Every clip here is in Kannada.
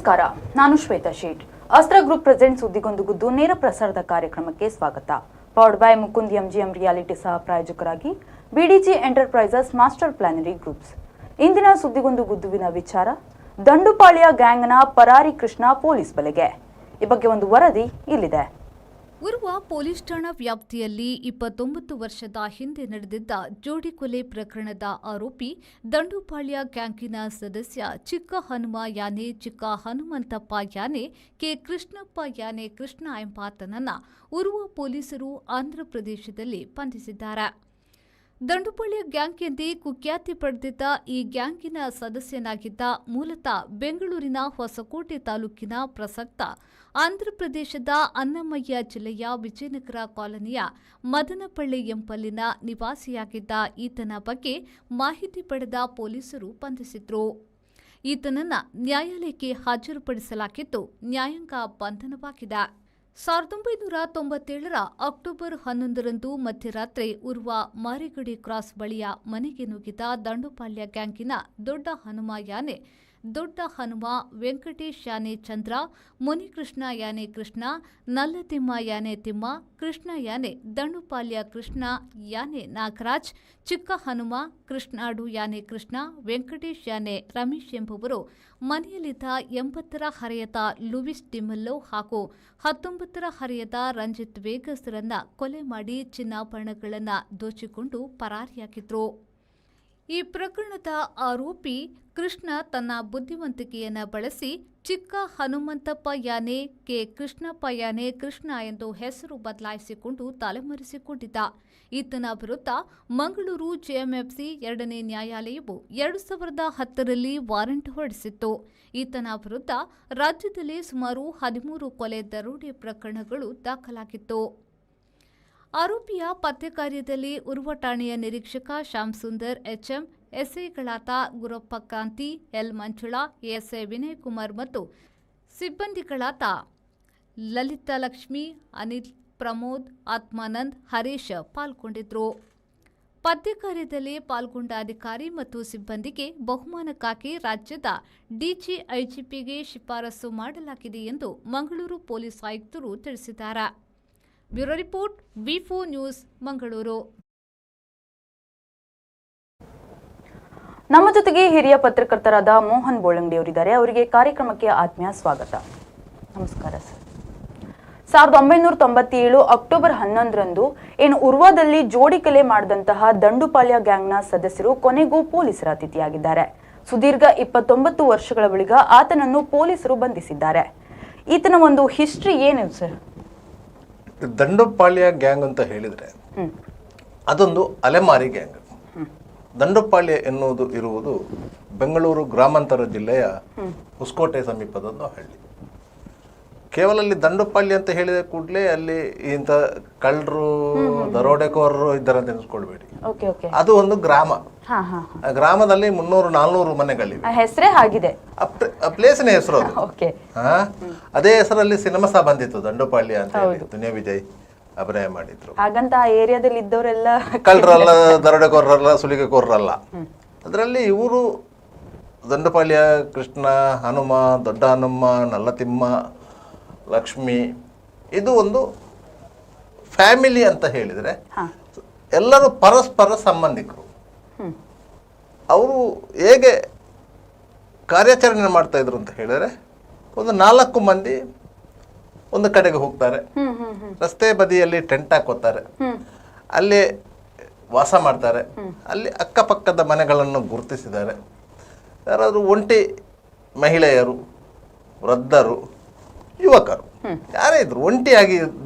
ನಮಸ್ಕಾರ, ನಾನು ಶ್ವೇತಾ ಶೇಟ್. ಅಸ್ತ್ರ ಗ್ರೂಪ್ ಪ್ರೆಸೆಂಟ್ ಸುದ್ದಿಗೊಂದು ಗುದ್ದು ನೇರ ಪ್ರಸಾರದ ಕಾರ್ಯಕ್ರಮಕ್ಕೆ ಸ್ವಾಗತ. Powered by Mukund MGM reality ಸಹ ಪ್ರಾಯೋಜಕರಾಗಿ ಬಿಡಿಜಿ ಎಂಟರ್ಪ್ರೈಸಸ್ ಮಾಸ್ಟರ್ ಪ್ಲಾನರಿ ಗ್ರೂಪ್ಸ್. ಇಂದಿನ ಸುದ್ದಿಗೊಂದು ಗುದ್ದುವಿನ ವಿಚಾರ, ದಂಡುಪಾಳ್ಯ ಗ್ಯಾಂಗ್ನ ಪರಾರಿ ಕೃಷ್ಣ ಪೊಲೀಸ್ ಬಲೆಗೆ. ಈ ಬಗ್ಗೆ ಒಂದು ವರದಿ ಇಲ್ಲಿದೆ. ಉರ್ವ ಪೊಲೀಸ್ ಠಾಣಾ ವ್ಯಾಪ್ತಿಯಲ್ಲಿ 29 ವರ್ಷದ ಹಿಂದೆ ನಡೆದಿದ್ದ ಜೋಡಿ ಕೊಲೆ ಪ್ರಕರಣದ ಆರೋಪಿ ದಂಡುಪಾಳ್ಯ ಗ್ಯಾಂಗಿನ ಸದಸ್ಯ ಚಿಕ್ಕ ಹನುಮ ಯಾನೆ ಚಿಕ್ಕ ಹನುಮಂತಪ್ಪ ಯಾನೆ ಕೆ ಕೃಷ್ಣಪ್ಪ ಯಾನೆ ಕೃಷ್ಣ ಎಂಬಾತನನ್ನು ಉರ್ವ ಪೊಲೀಸರು ಆಂಧ್ರಪ್ರದೇಶದಲ್ಲಿ ಬಂಧಿಸಿದ್ದಾರೆ. ದಂಡುಪಾಳ್ಯ ಗ್ಯಾಂಗ್ ಎಂದೇ ಕುಖ್ಯಾತಿ ಪಡೆದಿದ್ದ ಈ ಗ್ಯಾಂಗಿನ ಸದಸ್ಯನಾಗಿದ್ದ ಮೂಲತಃ ಬೆಂಗಳೂರಿನ ಹೊಸಕೋಟೆ ತಾಲೂಕಿನ ಪ್ರಸಕ್ತ ಆಂಧ್ರಪ್ರದೇಶದ ಅನ್ನಮಯ್ಯ ಜಿಲ್ಲೆಯ ವಿಜಯನಗರ ಕಾಲೋನಿಯ ಮದನಪಳ್ಳಿ ಎಂಬಲ್ಲಿನ ನಿವಾಸಿಯಾಗಿದ್ದ ಈತನ ಬಗ್ಗೆ ಮಾಹಿತಿ ಪಡೆದ ಪೊಲೀಸರು ಬಂಧಿಸಿದ್ರು. ಈತನನ್ನು ನ್ಯಾಯಾಲಯಕ್ಕೆ ಹಾಜರುಪಡಿಸಲಾಗಿದ್ದು ನ್ಯಾಯಾಂಗ ಬಂಧನವಾಗಿದೆ. 1997ರ ಅಕ್ಟೋಬರ್ 11ರಂದು ಮಧ್ಯರಾತ್ರಿ ಉರ್ವ ಮಾರಿಗಡಿ ಕ್ರಾಸ್ ಬಳಿಯ ಮನೆಗೆ ನುಗ್ಗಿದ ದಂಡುಪಾಳ್ಯ ಗ್ಯಾಂಗಿನ ದೊಡ್ಡ ಹನುಮ ಯಾನೆ, ದೊಡ್ಡ ಹನುಮ, ವೆಂಕಟೇಶ್ ಯಾನೆ ಚಂದ್ರ, ಮುನಿಕೃಷ್ಣ ಯಾನೆ ಕೃಷ್ಣ, ನಲ್ಲತಿಮ್ಮ ಯಾನೆ ತಿಮ್ಮ, ಕೃಷ್ಣ ಯಾನೆ ದಂಡುಪಾಳ್ಯ ಕೃಷ್ಣ ಯಾನೆ ನಾಗರಾಜ್, ಚಿಕ್ಕ ಹನುಮ, ಕೃಷ್ಣಾಡು ಯಾನೆ ಕೃಷ್ಣ, ವೆಂಕಟೇಶ್ ಯಾನೆ ರಮೇಶ್ ಎಂಬುವರು ಮನೆಯಲ್ಲಿದ್ದ 80ರ ಹರೆಯದ ಲೂಯಿಸ್ ಡಿಮೆಲ್ಲೋ ಹಾಗೂ 19ರ ಹರೆಯದ ರಂಜಿತ್ ವೇಗಸ್ರನ್ನ ಕೊಲೆ ಮಾಡಿ ಚಿನ್ನಾಭರಣಗಳನ್ನು ದೋಚಿಕೊಂಡು ಪರಾರಿಯಾಗಿದ್ರು. ಈ ಪ್ರಕರಣದ ಆರೋಪಿ ಕೃಷ್ಣ ತನ್ನ ಬುದ್ಧಿವಂತಿಕೆಯನ್ನು ಬಳಸಿ ಚಿಕ್ಕ ಹನುಮಂತಪ್ಪ ಯಾನೆ ಕೆ ಕೃಷ್ಣಪ್ಪ ಯಾನೆ ಕೃಷ್ಣ ಎಂದು ಹೆಸರು ಬದಲಾಯಿಸಿಕೊಂಡು ತಲೆಮರೆಸಿಕೊಂಡಿದ್ದ. ಈತನ ವಿರುದ್ಧ ಮಂಗಳೂರು ಜೆಎಂಎಫ್ಸಿ 2ನೇ ನ್ಯಾಯಾಲಯವು 2010ರಲ್ಲಿ ವಾರೆಂಟ್ ಹೊರಡಿಸಿತ್ತು. ಈತನ ವಿರುದ್ಧ ರಾಜ್ಯದಲ್ಲಿ ಸುಮಾರು 13 ಕೊಲೆ ದರೋಡೆ ಪ್ರಕರಣಗಳು ದಾಖಲಾಗಿತ್ತು. ಆರೋಪಿಯ ಪತ್ತೆ ಕಾರ್ಯದಲ್ಲಿ ಉರ್ವ ಠಾಣೆಯ ನಿರೀಕ್ಷಕ ಶ್ಯಾಮ್ ಸುಂದರ್ ಎಚ್ಎಂ, ಎಸ್ಐಗಳಾದ ಗುರಪ್ಪ ಕಾಂತಿ, ಎಲ್ ಮಂಜುಳಾ, ಎಎಸ್ಐ ವಿನಯ್ ಕುಮಾರ್ ಮತ್ತು ಸಿಬ್ಬಂದಿಗಳಾದ ಲಲಿತಾ ಲಕ್ಷ್ಮಿ, ಅನಿಲ್, ಪ್ರಮೋದ್, ಆತ್ಮಾನಂದ್, ಹರೀಶ್ ಪಾಲ್ಗೊಂಡಿದ್ದರು. ಪತ್ತೆ ಕಾರ್ಯದಲ್ಲಿ ಪಾಲ್ಗೊಂಡ ಅಧಿಕಾರಿ ಮತ್ತು ಸಿಬ್ಬಂದಿಗೆ ಬಹುಮಾನಕ್ಕಾಗಿ ರಾಜ್ಯದ ಡಿಜಿಐಜಿಪಿಗೆ ಶಿಫಾರಸು ಮಾಡಲಾಗಿದೆ ಎಂದು ಮಂಗಳೂರು ಪೊಲೀಸ್ ಆಯುಕ್ತರು ತಿಳಿಸಿದ್ದಾರೆ. Bureau report, V4 news, Mangaluru. ನಮ್ಮ ಜೊತೆಗೆ ಹಿರಿಯ ಪತ್ರಕರ್ತರಾದ ಮೋಹನ್ ಬೋಳಂಗಡಿ ಅವರಿದ್ದಾರೆ. ಅವರಿಗೆ ಕಾರ್ಯಕ್ರಮಕ್ಕೆ ಆತ್ಮೀಯ ಸ್ವಾಗತ. ನಮಸ್ಕಾರ ಸರ್. 1997 ಅಕ್ಟೋಬರ್ 11ರಂದು ಉರ್ವಾದಲ್ಲಿ ಜೋಡಿ ಕೊಲೆ ಮಾಡಿದಂತಹ ದಂಡುಪಾಳ್ಯ ಗ್ಯಾಂಗ್ನ ಸದಸ್ಯರು ಕೊನೆಗೂ ಪೊಲೀಸರ ಅತಿಥಿಯಾಗಿದ್ದಾರೆ. ಸುದೀರ್ಘ 29 ವರ್ಷಗಳ ಬಳಿಕ ಆತನನ್ನು ಪೊಲೀಸರು ಬಂಧಿಸಿದ್ದಾರೆ. ಈತನ ಒಂದು ಹಿಸ್ಟ್ರಿ ಏನು ಸರ್? ದಂಡುಪಾಳ್ಯ ಗ್ಯಾಂಗ್ ಅಂತ ಹೇಳಿದರೆ ಅದೊಂದು ಅಲೆಮಾರಿ ಗ್ಯಾಂಗ್. ದಂಡುಪಾಳ್ಯ ಎನ್ನುವುದು ಇರುವುದು ಬೆಂಗಳೂರು ಗ್ರಾಮಾಂತರ ಜಿಲ್ಲೆಯ ಹೊಸಕೋಟೆ ಸಮೀಪದೊಂದು ಹಳ್ಳಿ. ಕೇವಲ ಅಲ್ಲಿ ದಂಡುಪಾಳ್ಯ ಅಂತ ಹೇಳಿದ ಕೂಡಲೇ ಅಲ್ಲಿ ಇಂಥ ಕಳ್ಳರು, ದರೋಡೆಕೋರರು ಇದ್ದಾರೆ ಅಂತ ನೆನೆಸ್ಕೊಳ್ಬೇಡಿ. ಅದು ಒಂದು ಗ್ರಾಮ. ಆ ಗ್ರಾಮದಲ್ಲಿ 300-400 ಮನೆಗಳಿವೆ. ಹೆಸರೇ ಆಗಿದೆ, ಪ್ಲೇಸಿನ ಹೆಸರು ಅದು. ಅದೇ ಹೆಸರಲ್ಲಿ ಸಿನಿಮಾ ಸಹ ಬಂದಿತ್ತು, ದಂಡುಪಾಳ್ಯ ಅಂತ ಹೇಳಿ. ದುನಿಯಾ ವಿಜಯ್ ಅಭಿನಯ ಮಾಡಿದ್ರು. ಹಾಗಂತ ಆ ಏರಿಯಾದಲ್ಲಿ ಇದ್ದವರೆಲ್ಲ ಕಳ್ಳರಲ್ಲ, ದರೋಡೆಕೋರರಲ್ಲ, ಸುಲಿಗೆಕೋರರಲ್ಲ. ಅದರಲ್ಲಿ ಇವರು ದಂಡುಪಾಳ್ಯ ಕೃಷ್ಣ, ಹನುಮ, ದೊಡ್ಡ ಹನುಮ, ನಲ್ಲತಿಮ್ಮ, ಲಕ್ಷ್ಮಿ, ಇದು ಒಂದು ಫ್ಯಾಮಿಲಿ ಅಂತ ಹೇಳಿದರೆ ಎಲ್ಲರೂ ಪರಸ್ಪರ ಸಂಬಂಧಿಕರು. ಅವರು ಹೇಗೆ ಕಾರ್ಯಾಚರಣೆ ಮಾಡ್ತಾ ಇದ್ರು ಅಂತ ಹೇಳಿದ್ರೆ, ಒಂದು 4 ಮಂದಿ ಒಂದು ಕಡೆಗೆ ಹೋಗ್ತಾರೆ, ರಸ್ತೆ ಬದಿಯಲ್ಲಿ ಟೆಂಟ್ ಹಾಕೋತಾರೆ, ಅಲ್ಲಿ ವಾಸ ಮಾಡ್ತಾರೆ. ಅಲ್ಲಿ ಅಕ್ಕಪಕ್ಕದ ಮನೆಗಳನ್ನು ಗುರುತಿಸಿದ್ದಾರೆ. ಯಾರಾದರೂ ಒಂಟಿ ಮಹಿಳೆಯರು, ವೃದ್ಧರು, ಯುವಕರು ಯಾರೇ ಇದ್ರು ಒಂಟಿಯಾಗಿ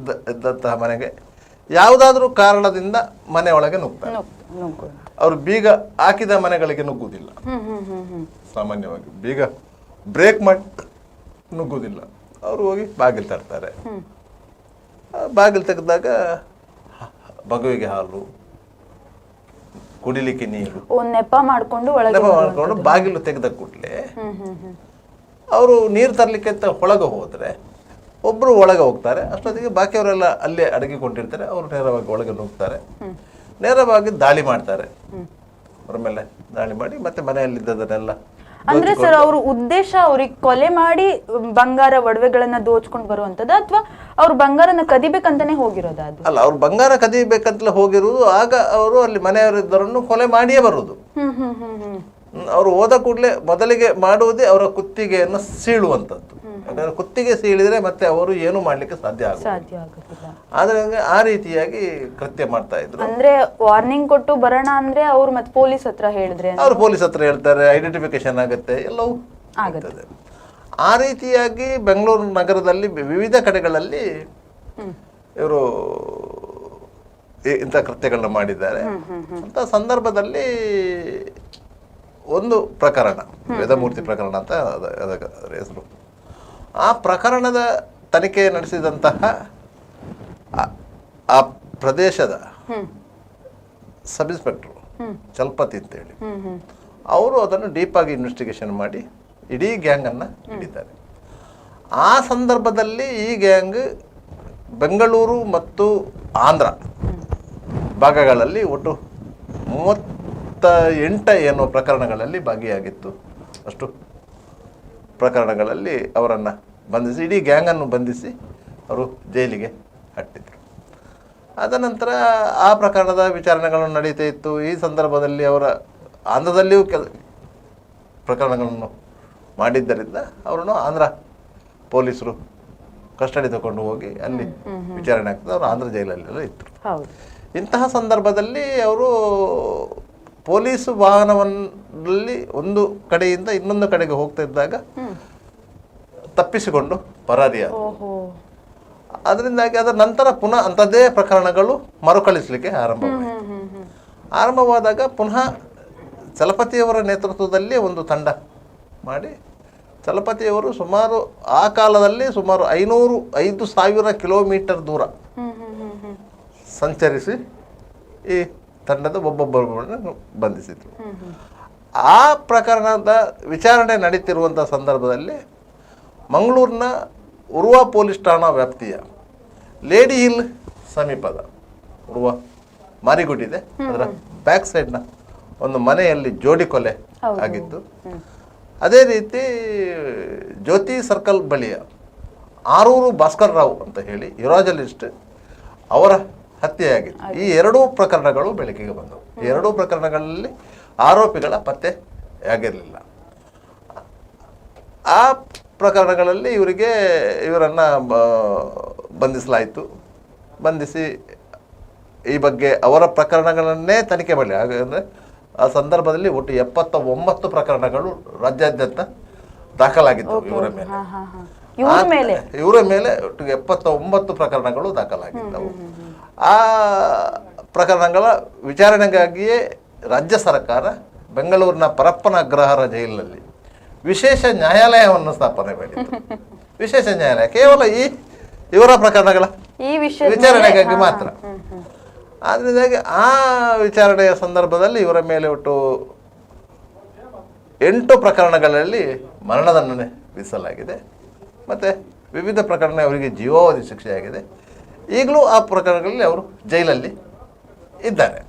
ಇದ್ದಂತಹ ಮನೆಗೆ ಯಾವುದಾದ್ರೂ ಕಾರಣದಿಂದ ಮನೆ ಒಳಗೆ ನುಗ್ತಾರೆ. ಅವರು ಬೀಗ ಹಾಕಿದ ಮನೆಗಳಿಗೆ ನುಗ್ಗುವುದಿಲ್ಲ. ಸಾಮಾನ್ಯವಾಗಿ ಬೀಗ ಬ್ರೇಕ್ ಮಾಡಿ ನುಗ್ಗುವುದಿಲ್ಲ. ಅವರು ಹೋಗಿ ಬಾಗಿಲು ತರ್ತಾರೆ. ಬಾಗಿಲು ತೆಗೆದಾಗ ಮಗುವಿಗೆ ಹಾಲು, ಕುಡಿಲಿಕ್ಕೆ ನೀರು ನೆಪ ಮಾಡ್ಕೊಂಡು ಬಾಗಿಲು ತೆಗೆದ ಕೂಡಲೇ ಅವರು ನೀರು ತರಲಿಕ್ಕೆ ಅಂತ ಒಳಗೆ ಹೋದರೆ ಒಬ್ಬರು ಒಳಗೆ ಹೋಗ್ತಾರೆ. ಅಷ್ಟೊತ್ತಿಗೆ ಬಾಕಿಯವರೆಲ್ಲ ಅಲ್ಲೇ ಅಡಗಿಕೊಂಡಿರ್ತಾರೆ. ಅವರು ನೇರವಾಗಿ ಒಳಗೆ ನುಗ್ತಾರೆ, ನೇರವಾಗಿ ದಾಳಿ ಮಾಡ್ತಾರೆ. ಅವರ ಮೇಲೆ ದಾಳಿ ಮಾಡಿ ಮತ್ತೆ ಮನೆಯಲ್ಲಿದ್ದದನ್ನೆಲ್ಲ ಅಂದ್ರೆ ಸರ್ ಅವ್ರ ಉದ್ದೇಶ ಅವ್ರಿಗೆ ಕೊಲೆ ಮಾಡಿ ಬಂಗಾರ ಒಡವೆಗಳನ್ನ ದೋಚ್ಕೊಂಡು ಬರುವಂತದ ಅಥವಾ ಅವ್ರು ಬಂಗಾರನ ಕದಿಬೇಕಂತಾನೆ ಹೋಗಿರೋದ ಅದು? ಅಲ್ಲ, ಅವ್ರು ಬಂಗಾರ ಕದಿಬೇಕಂತಲೇ ಹೋಗಿರುವುದು. ಆಗ ಅವರು ಅಲ್ಲಿ ಮನೆಯವರಿದ್ದರನ್ನು ಕೊಲೆ ಮಾಡಿಯೇ ಬರುವುದು. ಅವರು ಹೋದ ಕೂಡಲೇ ಮೊದಲಿಗೆ ಮಾಡುವುದೇ ಅವರ ಕುತ್ತಿಗೆಯನ್ನು ಸೀಳುವಂಥದ್ದು. ಯಾಕಂದ್ರೆ ಕುತ್ತಿಗೆ ಸೀಳಿದ್ರೆ ಮತ್ತೆ ಅವರು ಏನು ಮಾಡ್ಲಿಕ್ಕೆ ಸಾಧ್ಯ ಆಗುದಿಲ್ಲ. ಆದ್ರೆ ಆ ರೀತಿಯಾಗಿ ಕೃತ್ಯ ಮಾಡ್ತಾ ಇದ್ರು. ಅಂದ್ರೆ ವಾರ್ನಿಂಗ್ ಕೊಟ್ಟು ಬರೋಣ ಅಂದ್ರೆ ಅವ್ರು ಮತ್ತೆ ಪೊಲೀಸ್ ಹತ್ರ ಹೇಳಿದ್ರೆ ಅವ್ರು ಪೊಲೀಸ್ ಹತ್ರ ಹೇಳ್ತಾರೆ, ಐಡೆಂಟಿಫಿಕೇಶನ್ ಆಗುತ್ತೆ, ಎಲ್ಲವೂ ಆಗುತ್ತದೆ. ಆ ರೀತಿಯಾಗಿ ಬೆಂಗಳೂರು ನಗರದಲ್ಲಿ ವಿವಿಧ ಕಡೆಗಳಲ್ಲಿ ಇವರು ಇಂಥ ಕೃತ್ಯಗಳನ್ನ ಮಾಡಿದ್ದಾರೆ. ಅಂತ ಸಂದರ್ಭದಲ್ಲಿ ಒಂದು ಪ್ರಕರಣ, ವೇದಮೂರ್ತಿ ಪ್ರಕರಣ ಅಂತ ಅದರ ಹೆಸರು. ಆ ಪ್ರಕರಣದ ತನಿಖೆ ನಡೆಸಿದಂತಹ ಆ ಪ್ರದೇಶದ ಸಬ್ ಇನ್ಸ್ಪೆಕ್ಟರ್ ಚಲಪತಿ ಅಂತೇಳಿ, ಅವರು ಅದನ್ನು ಡೀಪ್ ಆಗಿ ಇನ್ವೆಸ್ಟಿಗೇಷನ್ ಮಾಡಿ ಇಡೀ ಗ್ಯಾಂಗನ್ನು ಹಿಡಿದ್ದಾರೆ. ಆ ಸಂದರ್ಭದಲ್ಲಿ ಈ ಗ್ಯಾಂಗ್ ಬೆಂಗಳೂರು ಮತ್ತು ಆಂಧ್ರ ಭಾಗಗಳಲ್ಲಿ ಒಟ್ಟು 38 ಏನೋ ಪ್ರಕರಣಗಳಲ್ಲಿ ಭಾಗಿಯಾಗಿತ್ತು. ಅಷ್ಟು ಪ್ರಕರಣಗಳಲ್ಲಿ ಅವರನ್ನು ಬಂಧಿಸಿ, ಇಡೀ ಗ್ಯಾಂಗನ್ನು ಬಂಧಿಸಿ ಅವರು ಜೈಲಿಗೆ ಹಾಕಿದ್ರು. ಅದ ನಂತರ ಆ ಪ್ರಕರಣದ ವಿಚಾರಣೆಗಳನ್ನು ನಡೀತಾ ಇತ್ತು. ಈ ಸಂದರ್ಭದಲ್ಲಿ ಅವರ ಆಂಧ್ರದಲ್ಲಿಯೂ ಪ್ರಕರಣಗಳನ್ನು ಮಾಡಿದ್ದರಿಂದ ಅವರನ್ನು ಆಂಧ್ರ ಪೊಲೀಸರು ಕಸ್ಟಡಿ ತಗೊಂಡು ಹೋಗಿ ಅಲ್ಲಿ ವಿಚಾರಣೆ ಆಗ್ತದೆ. ಅವರು ಆಂಧ್ರ ಜೈಲಲ್ಲೆಲ್ಲ ಇದ್ದರು. ಇಂತಹ ಸಂದರ್ಭದಲ್ಲಿ ಅವರು ಪೊಲೀಸ್ ವಾಹನದಲ್ಲಿ ಒಂದು ಕಡೆಯಿಂದ ಇನ್ನೊಂದು ಕಡೆಗೆ ಹೋಗ್ತಾ ಇದ್ದಾಗ ತಪ್ಪಿಸಿಕೊಂಡು ಪರಾರಿಯಾದ. ಅದರಿಂದಾಗಿ ಅದರ ನಂತರ ಪುನಃ ಅಂಥದ್ದೇ ಪ್ರಕರಣಗಳು ಮರುಕಳಿಸಲಿಕ್ಕೆ ಆರಂಭವಾದಾಗ ಪುನಃ ಚಲಪತಿಯವರ ನೇತೃತ್ವದಲ್ಲಿ ಒಂದು ತಂಡ ಮಾಡಿ, ಚಲಪತಿಯವರು ಸುಮಾರು ಆ ಕಾಲದಲ್ಲಿ ಸುಮಾರು 5,000 ಕಿಲೋಮೀಟರ್ ದೂರ ಸಂಚರಿಸಿ ಈ ತಂಡದ ಒಬ್ಬೊಬ್ಬರನ್ನು ಬಂಧಿಸಿದ್ರು. ಆ ಪ್ರಕರಣದ ವಿಚಾರಣೆ ನಡೀತಿರುವಂಥ ಸಂದರ್ಭದಲ್ಲಿ ಮಂಗಳೂರಿನ ಉರ್ವ ಪೊಲೀಸ್ ಠಾಣಾ ವ್ಯಾಪ್ತಿಯ ಲೇಡಿ ಹಿಲ್ ಸಮೀಪದ ಉರ್ವ ಮಾರಿಗುಡಿದೆ, ಅದರ ಬ್ಯಾಕ್ ಸೈಡ್ನ ಒಂದು ಮನೆಯಲ್ಲಿ ಜೋಡಿ ಕೊಲೆ ಆಗಿತ್ತು. ಅದೇ ರೀತಿ ಜ್ಯೋತಿ ಸರ್ಕಲ್ ಬಳಿಯ ಆರೂರು ಭಾಸ್ಕರ್ ರಾವ್ ಅಂತ ಹೇಳಿ ಯುರಾಜಲಿಸ್ಟ್, ಅವರ ಹತ್ಯೆಯಾಗಿತ್ತು. ಈ ಎರಡೂ ಪ್ರಕರಣಗಳು ಬೆಳಕಿಗೆ ಬಂದವು. ಈ ಎರಡೂ ಪ್ರಕರಣಗಳಲ್ಲಿ ಆರೋಪಿಗಳ ಪತ್ತೆ ಆಗಿರಲಿಲ್ಲ. ಆ ಪ್ರಕರಣಗಳಲ್ಲಿ ಇವರನ್ನು ಬಂಧಿಸಲಾಯಿತು. ಬಂಧಿಸಿ ಈ ಬಗ್ಗೆ ಅವರ ಪ್ರಕರಣಗಳನ್ನೇ ತನಿಖೆ ಮಾಡಲಿ. ಹಾಗಾದರೆ ಆ ಸಂದರ್ಭದಲ್ಲಿ ಒಟ್ಟು 79 ಪ್ರಕರಣಗಳು ರಾಜ್ಯಾದ್ಯಂತ ದಾಖಲಾಗಿದ್ದವು ಇವರ ಮೇಲೆ ಒಟ್ಟು 79 ಪ್ರಕರಣಗಳು ದಾಖಲಾಗಿದ್ದವು. ಆ ಪ್ರಕರಣಗಳ ವಿಚಾರಣೆಗಾಗಿಯೇ ರಾಜ್ಯ ಸರ್ಕಾರ ಬೆಂಗಳೂರಿನ ಪರಪ್ಪನ ಅಗ್ರಹಾರ ಜೈಲಿನಲ್ಲಿ ವಿಶೇಷ ನ್ಯಾಯಾಲಯವನ್ನು ಸ್ಥಾಪನೆ ಮಾಡಿತ್ತು. ವಿಶೇಷ ನ್ಯಾಯಾಲಯ ಕೇವಲ ಇವರ ಪ್ರಕರಣಗಳ ವಿಚಾರಣೆಗಾಗಿ ಮಾತ್ರ. ಆದ್ರಿಂದಾಗಿ ಆ ವಿಚಾರಣೆಯ ಸಂದರ್ಭದಲ್ಲಿ ಇವರ ಮೇಲೆ ಒಟ್ಟು 8 ಪ್ರಕರಣಗಳಲ್ಲಿ ಮರಣದಂಡನೆ ವಿಧಿಸಲಾಗಿದೆ. ಮತ್ತು ವಿವಿಧ ಪ್ರಕರಣ ಅವರಿಗೆ ಜೀವಾವಧಿ ಶಿಕ್ಷೆಯಾಗಿದೆ. ಈಗಲೂ ಆ ಪ್ರಕರಣಗಳಲ್ಲಿ ಅವರು ಜೈಲಲ್ಲಿ ಇದ್ದಾರೆ.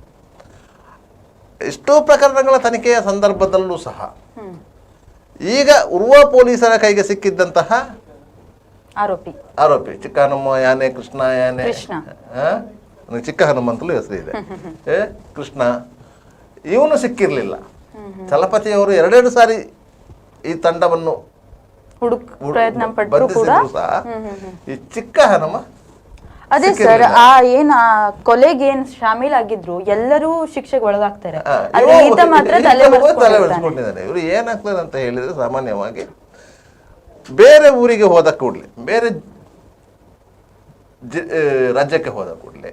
ಇಷ್ಟೋ ಪ್ರಕರಣಗಳ ತನಿಖೆಯ ಸಂದರ್ಭದಲ್ಲೂ ಸಹ ಈಗ ಉರ್ವ ಪೊಲೀಸರ ಕೈಗೆ ಸಿಕ್ಕಿದ್ದಂತಹ ಆರೋಪಿ ಚಿಕ್ಕ ಹನುಮ ಯಾನೆ, ಕೃಷ್ಣ ಯಾನೆ, ಚಿಕ್ಕ ಹನುಮಂತಲೂ ಹೆಸರು ಇದೆ, ಕೃಷ್ಣ, ಇವನು ಸಿಕ್ಕಿರ್ಲಿಲ್ಲ. ಚಲಪತಿಯವರು 2 ಸಾರಿ ಈ ತಂಡವನ್ನು ಬಂಧಿಸಿದ್ರು ಸಹ ಈ ಚಿಕ್ಕ ಹನುಮ ಅದೇ ಸರ್, ಆ ಕೊಲೆಗೆ ಶಾಮೀಲ್ ಆಗಿದ್ರು ಎಲ್ಲರೂ ಶಿಕ್ಷೆಗೆ ಒಳಗಾಗ್ತಾರೆ. ಇವರು ಏನಾಗ್ತದೆ ಅಂತ ಹೇಳಿದ್ರೆ, ಸಾಮಾನ್ಯವಾಗಿ ಬೇರೆ ಊರಿಗೆ ಹೋದ ಕೂಡಲೇ, ಬೇರೆ ರಾಜ್ಯಕ್ಕೆ ಹೋದ ಕೂಡಲೇ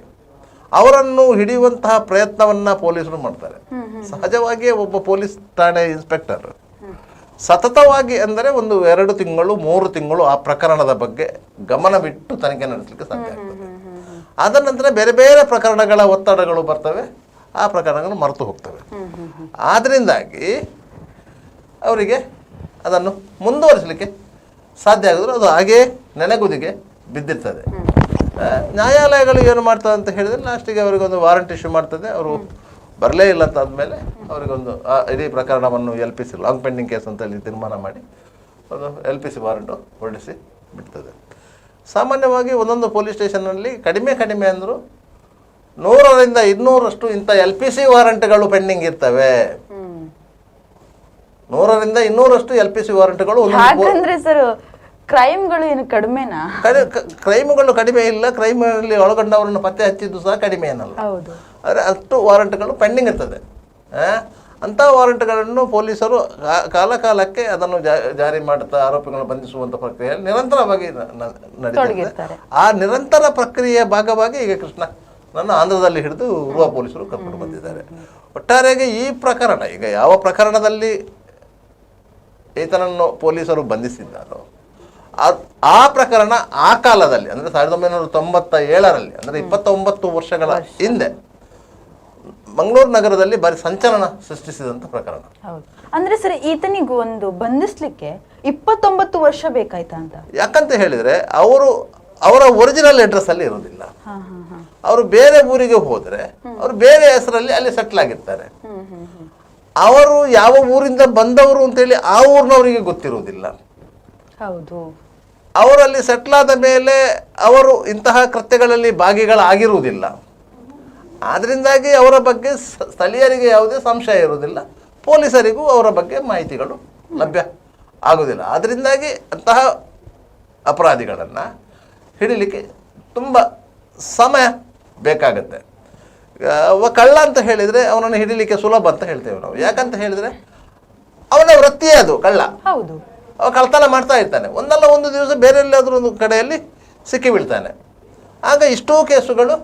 ಅವರನ್ನು ಹಿಡಿಯುವಂತಹ ಪ್ರಯತ್ನವನ್ನ ಪೊಲೀಸರು ಮಾಡ್ತಾರೆ. ಸಹಜವಾಗಿಯೇ ಒಬ್ಬ ಪೊಲೀಸ್ ಠಾಣೆ ಇನ್ಸ್ಪೆಕ್ಟರ್ ಸತತವಾಗಿ ಅಂದರೆ ಒಂದು 2 ತಿಂಗಳು 3 ತಿಂಗಳು ಆ ಪ್ರಕರಣದ ಬಗ್ಗೆ ಗಮನ ಬಿಟ್ಟು ತನಿಖೆ ನಡೆಸಲಿಕ್ಕೆ ಸಾಧ್ಯ ಆಗ್ತದೆ. ಆದ ನಂತರ ಬೇರೆ ಬೇರೆ ಪ್ರಕರಣಗಳ ಒತ್ತಡಗಳು ಬರ್ತವೆ, ಆ ಪ್ರಕರಣಗಳು ಮರೆತು ಹೋಗ್ತವೆ. ಆದ್ದರಿಂದಾಗಿ ಅವರಿಗೆ ಅದನ್ನು ಮುಂದುವರಿಸಲಿಕ್ಕೆ ಸಾಧ್ಯ ಆಗಿದ್ರು ಅದು ಹಾಗೇ ನೆನೆಗುದಿಗೆ ಬಿದ್ದಿರ್ತದೆ. ನ್ಯಾಯಾಲಯಗಳು ಏನು ಮಾಡ್ತದೆ ಅಂತ ಹೇಳಿದ್ರೆ ಲಾಸ್ಟಿಗೆ ಅವರಿಗೊಂದು ವಾರಂಟ್ ಇಶ್ಯೂ ಮಾಡ್ತದೆ. ಅವರು ಬರಲೇ ಇಲ್ಲ ಅಂತಾದ್ಮೇಲೆ ಅವರಿಗೊಂದು ಇಡೀ ಪ್ರಕರಣವನ್ನು LPC ಲಾಂಗ್ ಪೆಂಡಿಂಗ್ ಕೇಸ್ ಅಂತ ಹೇಳಿ ತೀರ್ಮಾನ ಮಾಡಿ ಒಂದು LPC ವಾರೆಂಟು ಹೊರಡಿಸಿ ಬಿಡ್ತದೆ. ಸಾಮಾನ್ಯವಾಗಿ ಒಂದೊಂದು ಪೊಲೀಸ್ ಸ್ಟೇಷನ್ನಲ್ಲಿ ಕಡಿಮೆ ಅಂದರೂ 100ರಿಂದ 200ರಷ್ಟು ಇಂಥ LPC ವಾರೆಂಟ್ಗಳು ಪೆಂಡಿಂಗ್ ಇರ್ತವೆ. 100ರಿಂದ 200ರಷ್ಟು LPC ವಾರೆಂಟ್ಗಳು. ಹಾಗಂದ್ರೆ ಸರ್ ಕ್ರೈಮ್ಗಳು ಏನು ಕಡಿಮೆನಾ? ಕ್ರೈಮ್ಗಳು ಕಡಿಮೆ ಇಲ್ಲ, ಕ್ರೈಮಲ್ಲಿ ಒಳಗೊಂಡವರನ್ನು ಪತ್ತೆ ಹಚ್ಚಿದ್ದು ಸಹ ಕಡಿಮೆ ಏನಲ್ಲ. ಆದರೆ ಅಷ್ಟು ವಾರೆಂಟ್ಗಳು ಪೆಂಡಿಂಗ್ ಇರ್ತದೆ. ಅಂಥ ವಾರೆಂಟ್ಗಳನ್ನು ಪೊಲೀಸರು ಕಾಲಕ್ಕೆ ಅದನ್ನು ಜಾರಿ ಮಾಡುತ್ತಾ ಆರೋಪಿಗಳನ್ನು ಬಂಧಿಸುವಂಥ ಪ್ರಕ್ರಿಯೆಯಲ್ಲಿ ನಿರಂತರವಾಗಿ ನಡೀತಾರೆ. ಆ ನಿರಂತರ ಪ್ರಕ್ರಿಯೆಯ ಭಾಗವಾಗಿ ಈಗ ಕೃಷ್ಣ ನನ್ನ ಆಂಧ್ರದಲ್ಲಿ ಹಿಡಿದು ಉರ್ವ ಪೊಲೀಸರು ಕರ್ಕೊಂಡು ಬಂದಿದ್ದಾರೆ. ಒಟ್ಟಾರೆಯಾಗಿ ಈ ಪ್ರಕರಣ, ಈಗ ಯಾವ ಪ್ರಕರಣದಲ್ಲಿ ಈತನನ್ನು ಪೊಲೀಸರು ಬಂಧಿಸಿದ್ದಾರೋ ಆ ಪ್ರಕರಣ ಆ ಕಾಲದಲ್ಲಿ ಅಂದರೆ 1997ರಲ್ಲಿ ಅಂದರೆ 29 ವರ್ಷಗಳ ಹಿಂದೆ ಮಂಗಳೂರು ನಗರದಲ್ಲಿ ಬಾರಿ ಸಂಚಲನ ಸೃಷ್ಟಿಸಿದಂಥ ಪ್ರಕರಣ. ಅಂದ್ರೆ ಸರ್ ಈತನಿಗೂ ಒಂದು ಬಂಧಿಸ್ಲಿಕ್ಕೆ 29 ವರ್ಷ ಬೇಕಾಯ್ತಾ ಅಂತ? ಯಾಕಂತ ಹೇಳಿದ್ರೆ ಅವರ ಒರಿಜಿನಲ್ ಅಡ್ರೆಸ್ ಅಲ್ಲಿ ಇರೋದಿಲ್ಲ. ಅವರು ಬೇರೆ ಊರಿಗೆ ಹೋದ್ರೆ ಅವರು ಬೇರೆ ಹೆಸರಲ್ಲಿ ಅಲ್ಲಿ ಸೆಟ್ಲ್ ಆಗಿರ್ತಾರೆ. ಅವರು ಯಾವ ಊರಿಂದ ಬಂದವರು ಅಂತೇಳಿ ಆ ಊರಿನವರಿಗೆ ಗೊತ್ತಿರುವುದಿಲ್ಲ. ಹೌದು. ಅವರಲ್ಲಿ ಸೆಟ್ಲ್ ಆದ ಮೇಲೆ ಅವರು ಇಂತಹ ಕೃತ್ಯಗಳಲ್ಲಿ ಭಾಗಿಗಳಾಗಿರುವುದಿಲ್ಲ. ಆದ್ರಿಂದಾಗಿ ಅವರ ಬಗ್ಗೆ ಸ್ಥಳೀಯರಿಗೆ ಯಾವುದೇ ಸಂಶಯ ಇರುವುದಿಲ್ಲ, ಪೊಲೀಸರಿಗೂ ಅವರ ಬಗ್ಗೆ ಮಾಹಿತಿಗಳು ಲಭ್ಯ ಆಗುವುದಿಲ್ಲ. ಆದ್ರಿಂದಾಗಿ ಅಂತಹ ಅಪರಾಧಿಗಳನ್ನು ಹಿಡಿಲಿಕ್ಕೆ ತುಂಬ ಸಮಯ ಬೇಕಾಗತ್ತೆ. ಕಳ್ಳ ಅಂತ ಹೇಳಿದರೆ ಅವನನ್ನು ಹಿಡಿಲಿಕ್ಕೆ ಸುಲಭ ಅಂತ ಹೇಳ್ತೇವೆ ನಾವು. ಯಾಕಂತ ಹೇಳಿದರೆ ಅವನ ವೃತ್ತಿಯೇ ಅದು ಕಳ್ಳ. ಹೌದು. ಅವ ಕಳ್ತನ ಮಾಡ್ತಾ ಇರ್ತಾನೆ, ಒಂದಲ್ಲ ಒಂದು ದಿವಸ ಬೇರೆ ಎಲ್ಲಾದರೂ ಒಂದು ಕಡೆಯಲ್ಲಿ ಸಿಕ್ಕಿ ಬೀಳ್ತಾನೆ. ಆಗ ಇಷ್ಟೋ ಕೇಸುಗಳು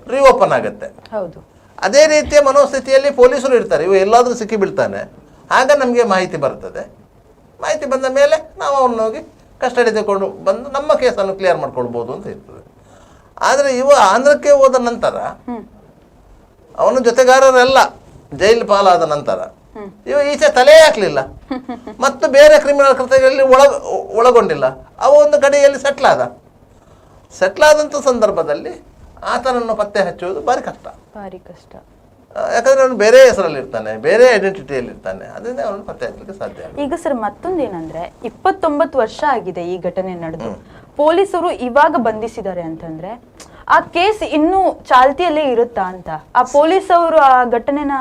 ರಿಓಪನ್ ಆಗುತ್ತೆ. ಹೌದು. ಅದೇ ರೀತಿಯ ಮನೋಸ್ಥಿತಿಯಲ್ಲಿ ಪೊಲೀಸರು ಇರ್ತಾರೆ. ಇವು ಎಲ್ಲಾದರೂ ಸಿಕ್ಕಿ ಬೀಳ್ತಾನೆ, ಆಗ ನಮಗೆ ಮಾಹಿತಿ ಬರ್ತದೆ. ಮಾಹಿತಿ ಬಂದ ಮೇಲೆ ನಾವು ಅವನ್ನ ಹೋಗಿ ಕಸ್ಟಡಿ ತಗೊಂಡು ಬಂದು ನಮ್ಮ ಕೇಸನ್ನು ಕ್ಲಿಯರ್ ಮಾಡ್ಕೊಳ್ಬೋದು ಅಂತ ಇರ್ತದೆ. ಆದರೆ ಇವ ಆಂಧ್ರಕ್ಕೆ ಹೋದ ನಂತರ ಅವನ ಜೊತೆಗಾರರೆಲ್ಲ ಜೈಲು ಪಾಲಾದ ನಂತರ ಇವ ಈಚೆ ತಲೆ ಹಾಕಲಿಲ್ಲ ಮತ್ತು ಬೇರೆ ಕ್ರಿಮಿನಲ್ ಕೃತ್ಯಗಳಲ್ಲಿ ಒಳಗೊಂಡಿಲ್ಲ. ಅವ ಒಂದು ಕಡೆಯಲ್ಲಿ ಸೆಟ್ಲ್ ಆದಂಥ ಸಂದರ್ಭದಲ್ಲಿ ಆತನನ್ನು ಪತ್ತೆ ಹಚ್ಚುವುದು ಭಾರಿ ಕಷ್ಟ. ಯಾಕಂದ್ರೆ ಅವನು ಬೇರೆ ಹೆಸರಲ್ಲಿ ಇರ್ತಾನೆ, ಬೇರೆ ಐಡೆಂಟಿಟಿಯಲ್ಲಿ ಇರ್ತಾನೆ, ಅದರಿಂದ ಅವನು ಪತ್ತೆ ಹಚ್ಚಲಿಕ್ಕೆ ಸಾಧ್ಯ. ಈಗ ಸರ್ ಮತ್ತೊಂದೇನಂದ್ರೆ 29 ವರ್ಷ ಆಗಿದೆ ಈ ಘಟನೆ ನಡೆದು, ಪೊಲೀಸರು ಇವಾಗ ಬಂಧಿಸಿದ್ದಾರೆ ಅಂತಂದ್ರೆ ಆ ಕೇಸ್ ಇನ್ನೂ ಚಾಲ್ತಿಯಲ್ಲೇ ಇರುತ್ತಾ ಅಂತ? ಆ ಪೊಲೀಸವರು ಆ ಘಟನೆನ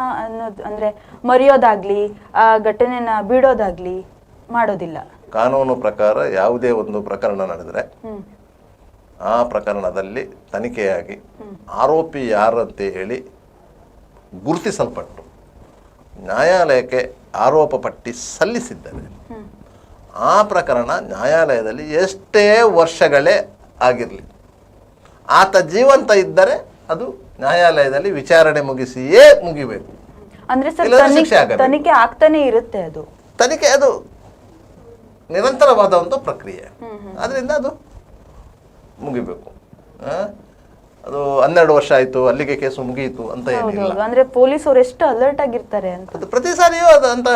ಅಂದ್ರೆ ಮರೆಯೋದಾಗ್ಲಿ ಆ ಘಟನೆನ ಬಿಡೋದಾಗ್ಲಿ ಮಾಡೋದಿಲ್ಲ. ಕಾನೂನು ಪ್ರಕಾರ ಯಾವುದೇ ಒಂದು ಪ್ರಕರಣ ನಡೆದರೆ ಆ ಪ್ರಕರಣದಲ್ಲಿ ತನಿಖೆಯಾಗಿ ಆರೋಪಿ ಯಾರಂತ ಹೇಳಿ ಗುರುತಿಸಲ್ಪಟ್ಟು ನ್ಯಾಯಾಲಯಕ್ಕೆ ಆರೋಪ ಪಟ್ಟಿ ಸಲ್ಲಿಸಿದ್ದಾರೆ ಆ ಪ್ರಕರಣ ನ್ಯಾಯಾಲಯದಲ್ಲಿ ಎಷ್ಟೇ ವರ್ಷಗಳೇ ಆಗಿರಲಿ, ಆತ ಜೀವಂತ ಇದ್ದರೆ ಅದು ನ್ಯಾಯಾಲಯದಲ್ಲಿ ವಿಚಾರಣೆ ಮುಗಿಸಿಯೇ ಮುಗಿಬೇಕು. ಅಂದ್ರೆ ತನಿಖೆ ಆಗ್ತಾನೆ ಇರುತ್ತೆ. ತನಿಖೆ ಅದು ನಿರಂತರವಾದ ಒಂದು ಪ್ರಕ್ರಿಯೆ, ಅದರಿಂದ ಅದು ಮುಗಿಬೇಕು. ಅದು 12 ವರ್ಷ ಆಯ್ತು ಅಲ್ಲಿಗೆ ಕೇಸು ಮುಗಿಯಿತು ಅಂತ ಏನಿಲ್ಲ. ಅಂದ್ರೆ ಪೊಲೀಸರು ಎಷ್ಟು ಅಲರ್ಟ್ ಆಗಿರ್ತಾರೆ ಅಂತ. ಅದು ಪ್ರತಿ ಸಾರಿಯೂ ಅದು ಅಂತ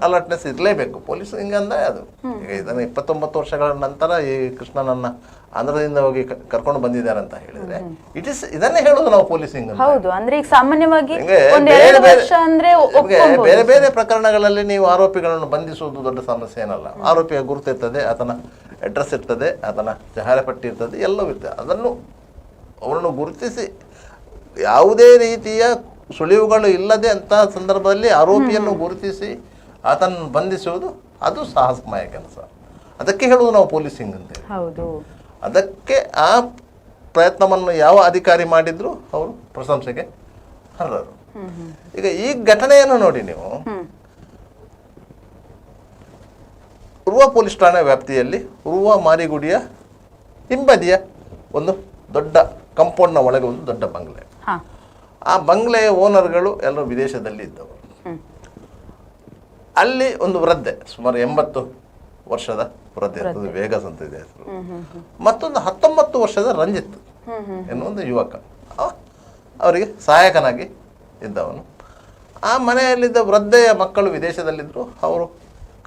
ಅಲರ್ಟ್ನೆಸ್ ಇರಲೇಬೇಕು. ಪೊಲೀಸ್ ಹಿಂಗಂದ್ರೆ ಅದು ಈಗ ಇದನ್ನು 29 ವರ್ಷಗಳ ನಂತರ ಈ ಕೃಷ್ಣನನ್ನ ಆಂಧ್ರದಿಂದ ಹೋಗಿ ಕರ್ಕೊಂಡು ಬಂದಿದ್ದಾರೆ ಅಂತ ಹೇಳಿದ್ರೆ ಇದನ್ನೇ ಹೇಳೋದು ನಾವು ಪೊಲೀಸಿಂಗ್. ಹೌದು. ಅಂದ್ರೆ ಈಗ ಸಾಮಾನ್ಯವಾಗಿ ಬೇರೆ ಬೇರೆ ಪ್ರಕರಣಗಳಲ್ಲಿ ನೀವು ಆರೋಪಿಗಳನ್ನು ಬಂಧಿಸುವುದು ದೊಡ್ಡ ಸಮಸ್ಯೆ ಏನಲ್ಲ. ಆರೋಪಿಯ ಗುರುತಿರ್ತದೆ, ಆತನ ಅಡ್ರೆಸ್ ಇರ್ತದೆ, ಆತನ ಚಹಾರ ಪಟ್ಟಿ ಇರ್ತದೆ, ಎಲ್ಲವೂ ಇರ್ತದೆ. ಅವರನ್ನು ಗುರುತಿಸಿ ಯಾವುದೇ ರೀತಿಯ ಸುಳಿವುಗಳು ಇಲ್ಲದೆ ಅಂತಹ ಸಂದರ್ಭದಲ್ಲಿ ಆರೋಪಿಯನ್ನು ಗುರುತಿಸಿ ಆತನನ್ನು ಬಂಧಿಸುವುದು ಅದು ಸಾಹಸಮಯ ಕೆಲಸ. ಅದಕ್ಕೆ ಹೇಳುವುದು ನಾವು ಪೊಲೀಸಿಂಗ್ ಅಂತೇಳಿ. ಅದಕ್ಕೆ ಆ ಪ್ರಯತ್ನವನ್ನು ಯಾವ ಅಧಿಕಾರಿ ಮಾಡಿದ್ರು ಅವರು ಪ್ರಶಂಸೆಗೆ ಅರ್ಹರು. ಈಗ ಈ ಘಟನೆಯನ್ನು ನೋಡಿ ನೀವು, ಉರ್ವ ಪೊಲೀಸ್ ಠಾಣೆ ವ್ಯಾಪ್ತಿಯಲ್ಲಿ ಉರ್ವ ಮಾರಿಗುಡಿಯ ಹಿಂಬದಿಯ ಒಂದು ದೊಡ್ಡ ಕಾಂಪೌಂಡ್ನ ಒಳಗೆ ಒಂದು ದೊಡ್ಡ ಬಂಗ್ಲೆ. ಆ ಬಂಗ್ಲೆಯ ಓನರ್ಗಳು ಎಲ್ಲರೂ ವಿದೇಶದಲ್ಲಿ ಇದ್ದವರು. ಅಲ್ಲಿ ಒಂದು ವೃದ್ಧೆ, ಸುಮಾರು 80 ವರ್ಷದ ವೃದ್ಧೆ, ವೇಗಸ್ ಅಂತ ಇದೆ ಹೆಸರು, ಮತ್ತೊಂದು 19 ವರ್ಷದ ರಂಜಿತ್ ಎನ್ನುವ ಒಂದು ಯುವಕ, ಅವರಿಗೆ ಸಹಾಯಕನಾಗಿ ಇದ್ದವನು. ಆ ಮನೆಯಲ್ಲಿದ್ದ ವೃದ್ಧೆಯ ಮಕ್ಕಳು ವಿದೇಶದಲ್ಲಿದ್ದರು, ಅವರು